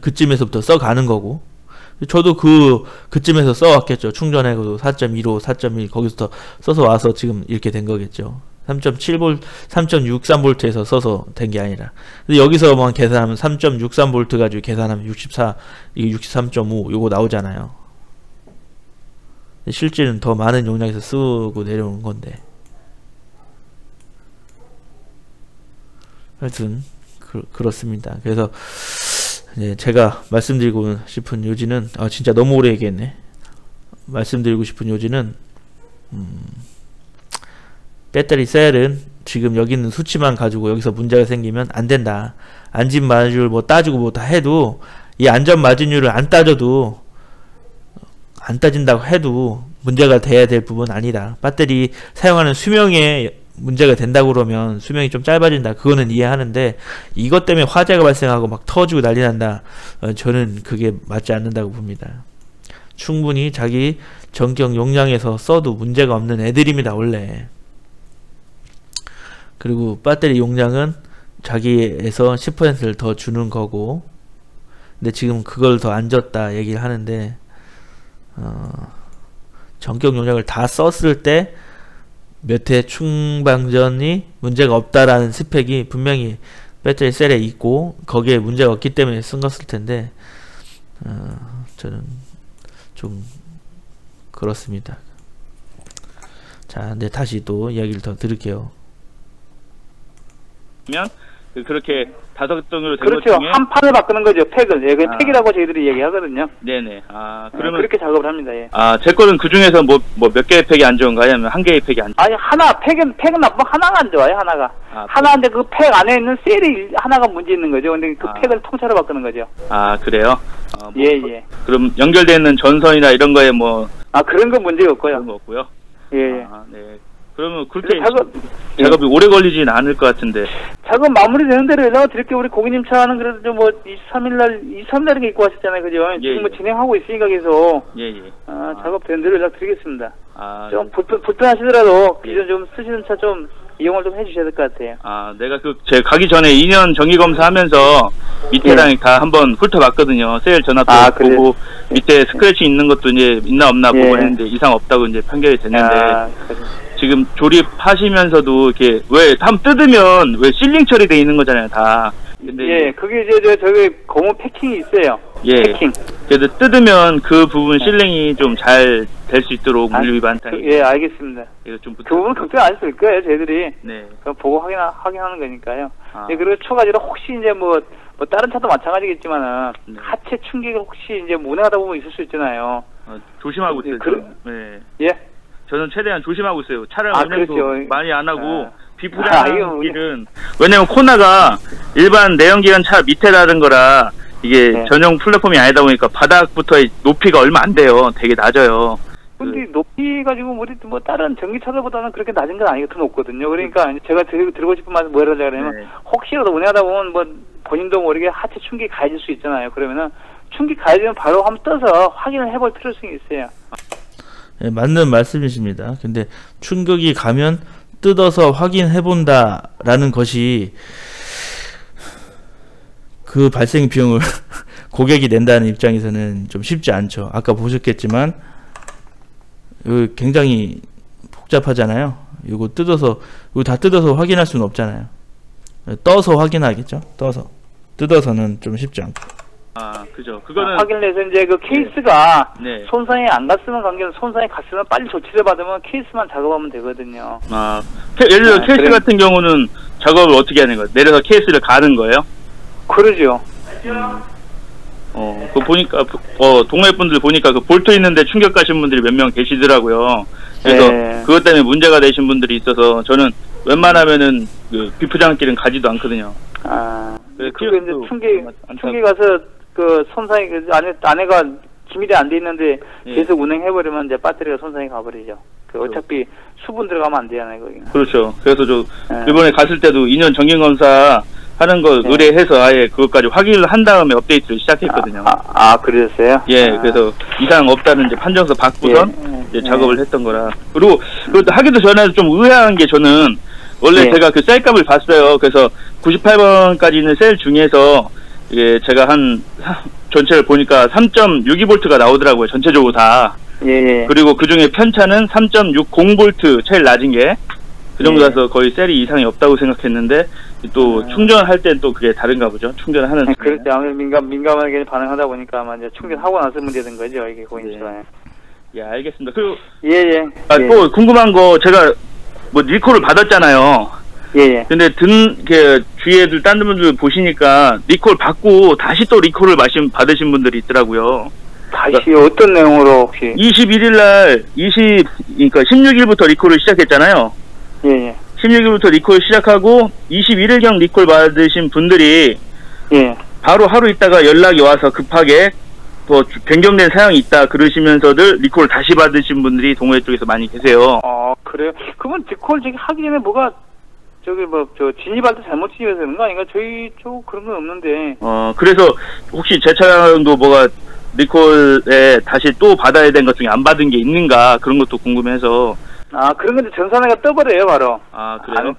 그쯤에서부터 써가는 거고, 저도 그쯤에서 써왔겠죠. 충전해도 4.25, 4.1 거기서 써서 와서 지금 이렇게 된 거겠죠. 3.7V, 3.63V에서 써서 된 게 아니라. 근데 여기서만 계산하면 3.63V 가지고 계산하면 64, 이게 63.5 요거 나오잖아요. 실제는 더 많은 용량에서 쓰고 내려오는 건데. 하여튼 그렇습니다. 그래서 이제 제가 말씀드리고 싶은 요지는 진짜 너무 오래 얘기했네. 말씀드리고 싶은 요지는 배터리 셀은 지금 여기 있는 수치만 가지고 여기서 문제가 생기면 안 된다. 안전 마진율 뭐 따지고 뭐 다 해도 이 안전 마진율을 안 따져도 안 따진다고 해도 문제가 돼야 될 부분은 아니다. 배터리 사용하는 수명에 문제가 된다고 그러면 수명이 좀 짧아진다. 그거는 이해하는데 이것 때문에 화재가 발생하고 막 터지고 난리 난다. 저는 그게 맞지 않는다고 봅니다. 충분히 자기 전격 용량에서 써도 문제가 없는 애들입니다. 원래. 그리고 배터리 용량은 자기에서 10%를 더 주는 거고, 근데 지금 그걸 더 안 줬다 얘기를 하는데 전격 용량을 다 썼을 때 몇 회 충방전이 문제가 없다라는 스펙이 분명히 배터리 셀에 있고 거기에 문제가 없기 때문에 쓴 것일 텐데 저는 좀 그렇습니다. 자, 근데 다시 또 이야기를 더 들을게요. 그렇게 5등으로 된 그렇죠. 것 중에 한 판을 바꾸는 거죠. 팩을. 예, 그 팩이라고 저희들이 얘기하거든요. 네네. 그러면 그렇게 작업을 합니다. 예. 제 거는 그 중에서 뭐 몇 개의 팩이 안 좋은가요? 아니면 한 개의 팩이 안 좋은가요? 아니, 팩은 나쁘면 하나가 안 좋아요. 하나가. 하나인데 그 팩 안에 있는 셀이 하나가 문제 있는 거죠. 근데 그 팩을 통째로 바꾸는 거죠. 그래요? 예. 그럼 연결되어 있는 전선이나 이런 거에 뭐 그런 건 문제가 없고요. 그런 거 없고요. 예. 네. 그러면 그렇게 작업이 오래 걸리진 않을 것 같은데. 작업 마무리되는 대로 연락을 드릴게요. 우리 고객님 차는 그래도 좀 23일날에 입고 왔었잖아요. 그죠? 지금 뭐 진행하고 있으니까 계속. 작업 되는 대로 연락 드리겠습니다. 좀 불편하시더라도 기존 좀 쓰시는 차 좀 이용을 좀 해주셔야 될 것 같아요. 내가 제가 가기 전에 2년 정기 검사하면서 밑에랑 다 한번 훑어봤거든요. 셀 전압도 보고 밑에 스크래치 있는 것도 이제 있나 없나 보고 했는데 이상 없다고 이제 판결이 됐는데 지금 조립하시면서도 이렇게 왜 한번 뜯으면 왜 실링 처리돼 있는 거잖아요, 다. 근데 그게 이제 저기 고무 패킹이 있어요. 패킹. 그래도 뜯으면 그 부분 실링이 좀 잘 될 수 있도록 물류 위반 사항. 알겠습니다. 이거 좀 그 부분 걱정 안 했을 거예요, 저희들이. 네. 그럼 보고 확인하는 거니까요. 그리고 추가적으로 혹시 이제 뭐 다른 차도 마찬가지겠지만은 하체 충격이 혹시 이제 운행하다 보면 있을 수 있잖아요. 조심하고 있어요. 저는 최대한 조심하고 있어요. 차량 운행도 많이 안 하고 비포장하는 길은 왜냐면 코나가 일반 내연기관 차 밑에라는 거라 이게 전용 플랫폼이 아니다 보니까 바닥부터의 높이가 얼마 안 돼요. 되게 낮아요. 근데 높이 가지고 뭐 다른 전기차들보다는 그렇게 낮은 건 아니고 더 높거든요. 그러니까 제가 드리고 싶은 말은 뭐라고 하냐면 혹시라도 운행하다 보면 뭐 본인도 모르게 하체 충격이 가해질 수 있잖아요. 그러면은 충기 가야 되면 바로 한번 떠서 확인을 해볼 필요성이 있어요. 네, 맞는 말씀이십니다. 근데 충격이 가면 뜯어서 확인해 본다라는 것이 그 발생 비용을 고객이 낸다는 입장에서는 좀 쉽지 않죠. 아까 보셨겠지만 굉장히 복잡하잖아요. 이거 다 뜯어서 확인할 수는 없잖아요. 떠서 확인하겠죠. 뜯어서는 좀 쉽지 않고. 아, 그죠. 그거는 확인을 해서 이제 그 케이스가 네. 손상이 안 갔으면 관계는 손상이 갔으면 빨리 조치를 받으면 케이스만 작업하면 되거든요. 아, 예를 들어 케이스 그래. 같은 경우는 작업을 어떻게 하는 거예요? 내려서 케이스를 가는 거예요? 그러죠. 그 보니까 동호회 분들 보니까 그 볼트 있는데 충격 가신 분들이 몇 명 계시더라고요. 그래서 네. 그것 때문에 문제가 되신 분들이 있어서 저는 웬만하면은 그 비프장길은 가지도 않거든요. 아, 그래, 그게 이제 키워도 충기 가서 그 손상이 안에가 기밀이 안 돼 있는데 예. 계속 운행해버리면 이제 배터리가 손상이 가버리죠. 그 어차피 수분 들어가면 안 되잖아요, 거기. 그렇죠. 그래서 저 네. 이번에 갔을 때도 2년 정기 검사 하는 거 네. 의뢰해서 아예 그것까지 확인을 한 다음에 업데이트를 시작했거든요. 그러셨어요? 예, 그래서 이상 없다는 이제 판정서 받고선 이제 작업을 했던 거라. 그리고 하기도 전에 좀 의아한 게 저는 원래 네. 제가 그 셀값을 봤어요. 그래서 98번까지 있는 셀 중에서 이게 제가 한 전체를 보니까 3.62V가 나오더라고요. 전체적으로 다. 예. 그리고 그 중에 편차는 3.60V 제일 낮은 게 그 정도라서 예. 거의 셀이 이상이 없다고 생각했는데 또 충전할 땐 또 그게 다른가 보죠. 충전을 하는. 그렇죠. 아무래도 민감하게 반응하다 보니까 아마 이제 충전하고 나서 문제된 거죠. 이게 고인처럼. 예, 알겠습니다. 그리고 예. 또 궁금한 거 제가 뭐 리콜을 받았잖아요. 예. 근데 주위에들 딴 분들 보시니까 리콜 받고 다시 또 리콜을 받으신 분들이 있더라고요. 다시 어떤 내용으로 혹시? 21일 날 그러니까 16일부터 리콜을 시작했잖아요. 예. 16일부터 리콜 시작하고 21일경 리콜 받으신 분들이 예. 바로 하루 있다가 연락이 와서 급하게 더 변경된 사항이 있다 그러시면서들 리콜을 다시 받으신 분들이 동호회 쪽에서 많이 계세요. 그래요? 그러면 리콜 하기 전에 뭐가 진입할 때 잘못 진입해서 그런 거 아닌가? 저희 쪽 그런 건 없는데. 그래서 혹시 제 차량도 뭐가 리콜에 다시 또 받아야 된 것 중에 안 받은 게 있는가 그런 것도 궁금해서. 그런 건데 전산회가 떠버려요, 바로. 그래요?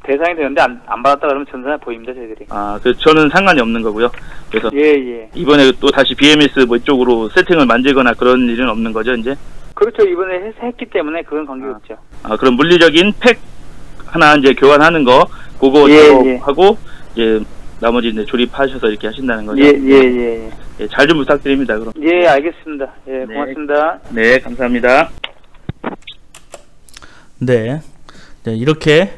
대상이 되는데 안 받았다 그러면 전산회 보입니다, 저희들이. 그래서 저는 상관이 없는 거고요. 그래서 예. 이번에 또 다시 BMS 뭐 이쪽으로 세팅을 만들거나 그런 일은 없는 거죠, 이제? 그렇죠. 이번에 했기 때문에 그건 관계없죠. 그럼 물리적인 팩 하나 이제 교환하는 거 그거 작업하고 나머지 이제 조립하셔서 이렇게 하신다는 거죠? 예. 잘 좀 부탁드립니다, 그럼. 예, 알겠습니다. 예, 고맙습니다. 네, 감사합니다. 네, 이렇게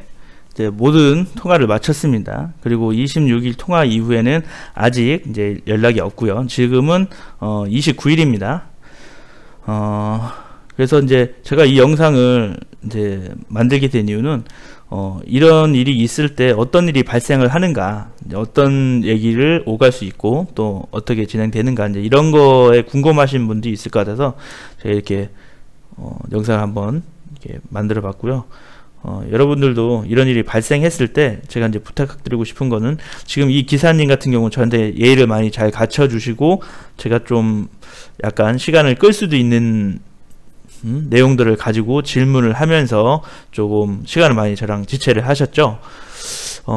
이제 모든 통화를 마쳤습니다. 그리고 26일 통화 이후에는 아직 이제 연락이 없고요. 지금은 29일입니다. 그래서 이제 제가 이 영상을 이제 만들게 된 이유는 이런 일이 있을 때 어떤 일이 발생을 하는가, 어떤 얘기를 오갈 수 있고 또 어떻게 진행되는가, 이제 이런 거에 궁금하신 분들이 있을 것 같아서 제가 이렇게 영상을 한번 이렇게 만들어 봤고요. 여러분들도 이런 일이 발생했을 때 제가 이제 부탁드리고 싶은 거는, 지금 이 기사님 같은 경우 저한테 예의를 많이 잘 갖춰 주시고 제가 좀 약간 시간을 끌 수도 있는 내용들을 가지고 질문을 하면서 조금 시간을 많이 저랑 지체를 하셨죠.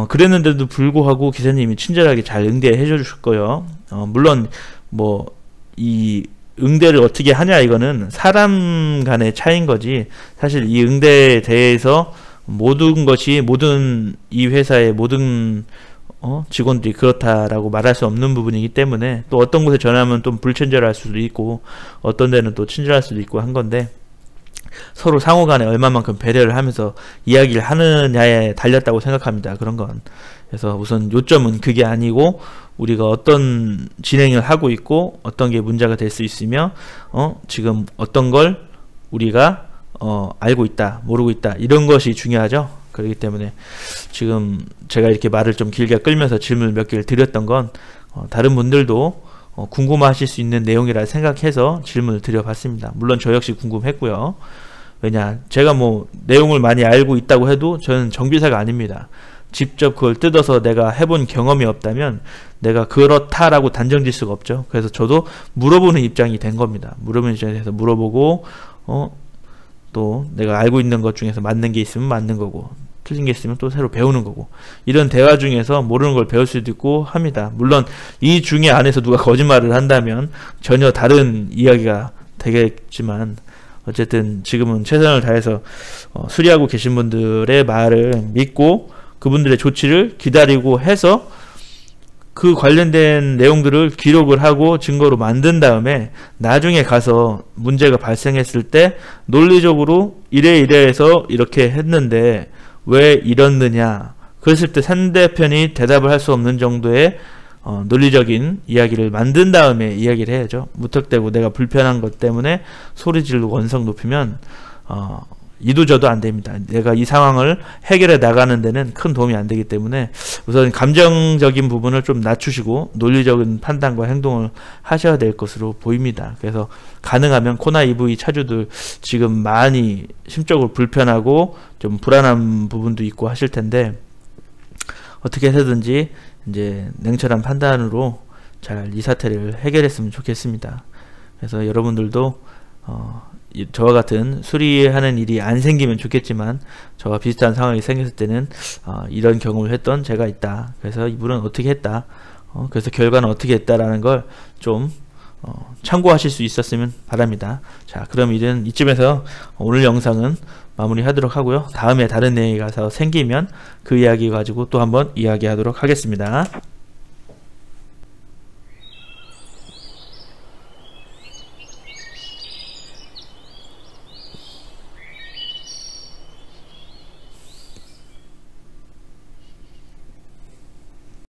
그랬는데도 불구하고 기사님이 친절하게 잘 응대해 주실 거예요. 물론 뭐 이 응대를 어떻게 하냐, 이거는 사람 간의 차이인 거지, 사실 이 응대에 대해서 모든 이 회사의 모든 직원들이 그렇다라고 말할 수 없는 부분이기 때문에, 또 어떤 곳에 전화하면 또 불친절할 수도 있고 어떤 데는 또 친절할 수도 있고 한 건데, 서로 상호간에 얼마만큼 배려를 하면서 이야기를 하느냐에 달렸다고 생각합니다, 그런 건. 그래서 우선 요점은 그게 아니고, 우리가 어떤 진행을 하고 있고 어떤 게 문제가 될 수 있으며 지금 어떤 걸 우리가 알고 있다, 모르고 있다, 이런 것이 중요하죠. 그렇기 때문에 지금 제가 이렇게 말을 좀 길게 끌면서 질문을 몇 개를 드렸던 건 다른 분들도 궁금하실 수 있는 내용이라 생각해서 질문을 드려봤습니다. 물론 저 역시 궁금했고요. 왜냐, 제가 뭐 내용을 많이 알고 있다고 해도 저는 정비사가 아닙니다. 직접 그걸 뜯어서 내가 해본 경험이 없다면 내가 그렇다라고 단정질 수가 없죠. 그래서 저도 물어보는 입장이 된 겁니다. 물어보는 입장에서 물어보고 또 내가 알고 있는 것 중에서 맞는 게 있으면 맞는 거고 틀린 게 있으면 또 새로 배우는 거고, 이런 대화 중에서 모르는 걸 배울 수도 있고 합니다. 물론 이 중에 안에서 누가 거짓말을 한다면 전혀 다른 이야기가 되겠지만, 어쨌든 지금은 최선을 다해서 수리하고 계신 분들의 말을 믿고 그분들의 조치를 기다리고 해서 그 관련된 내용들을 기록을 하고 증거로 만든 다음에 나중에 가서 문제가 발생했을 때 논리적으로 이래해서 이렇게 했는데 왜 이렇느냐, 그랬을 때 상대편이 대답을 할 수 없는 정도의 논리적인 이야기를 만든 다음에 이야기를 해야죠. 무턱대고 내가 불편한 것 때문에 소리 지르고 언성 높이면 이도저도 안 됩니다. 내가 이 상황을 해결해 나가는 데는 큰 도움이 안 되기 때문에 우선 감정적인 부분을 좀 낮추시고 논리적인 판단과 행동을 하셔야 될 것으로 보입니다. 그래서 가능하면 코나 EV 차주들 지금 많이 심적으로 불편하고 좀 불안한 부분도 있고 하실 텐데, 어떻게 해서든지 이제 냉철한 판단으로 잘 이 사태를 해결했으면 좋겠습니다. 그래서 여러분들도 저와 같은 수리하는 일이 안 생기면 좋겠지만, 저와 비슷한 상황이 생겼을 때는 이런 경험을 했던 제가 있다. 그래서 이분은 어떻게 했다. 그래서 결과는 어떻게 했다라는 걸 좀 참고하실 수 있었으면 바랍니다. 자, 그럼 이쯤에서 오늘 영상은 마무리하도록 하고요. 다음에 다른 내용이 가서 생기면 그 이야기 가지고 또 한번 이야기하도록 하겠습니다.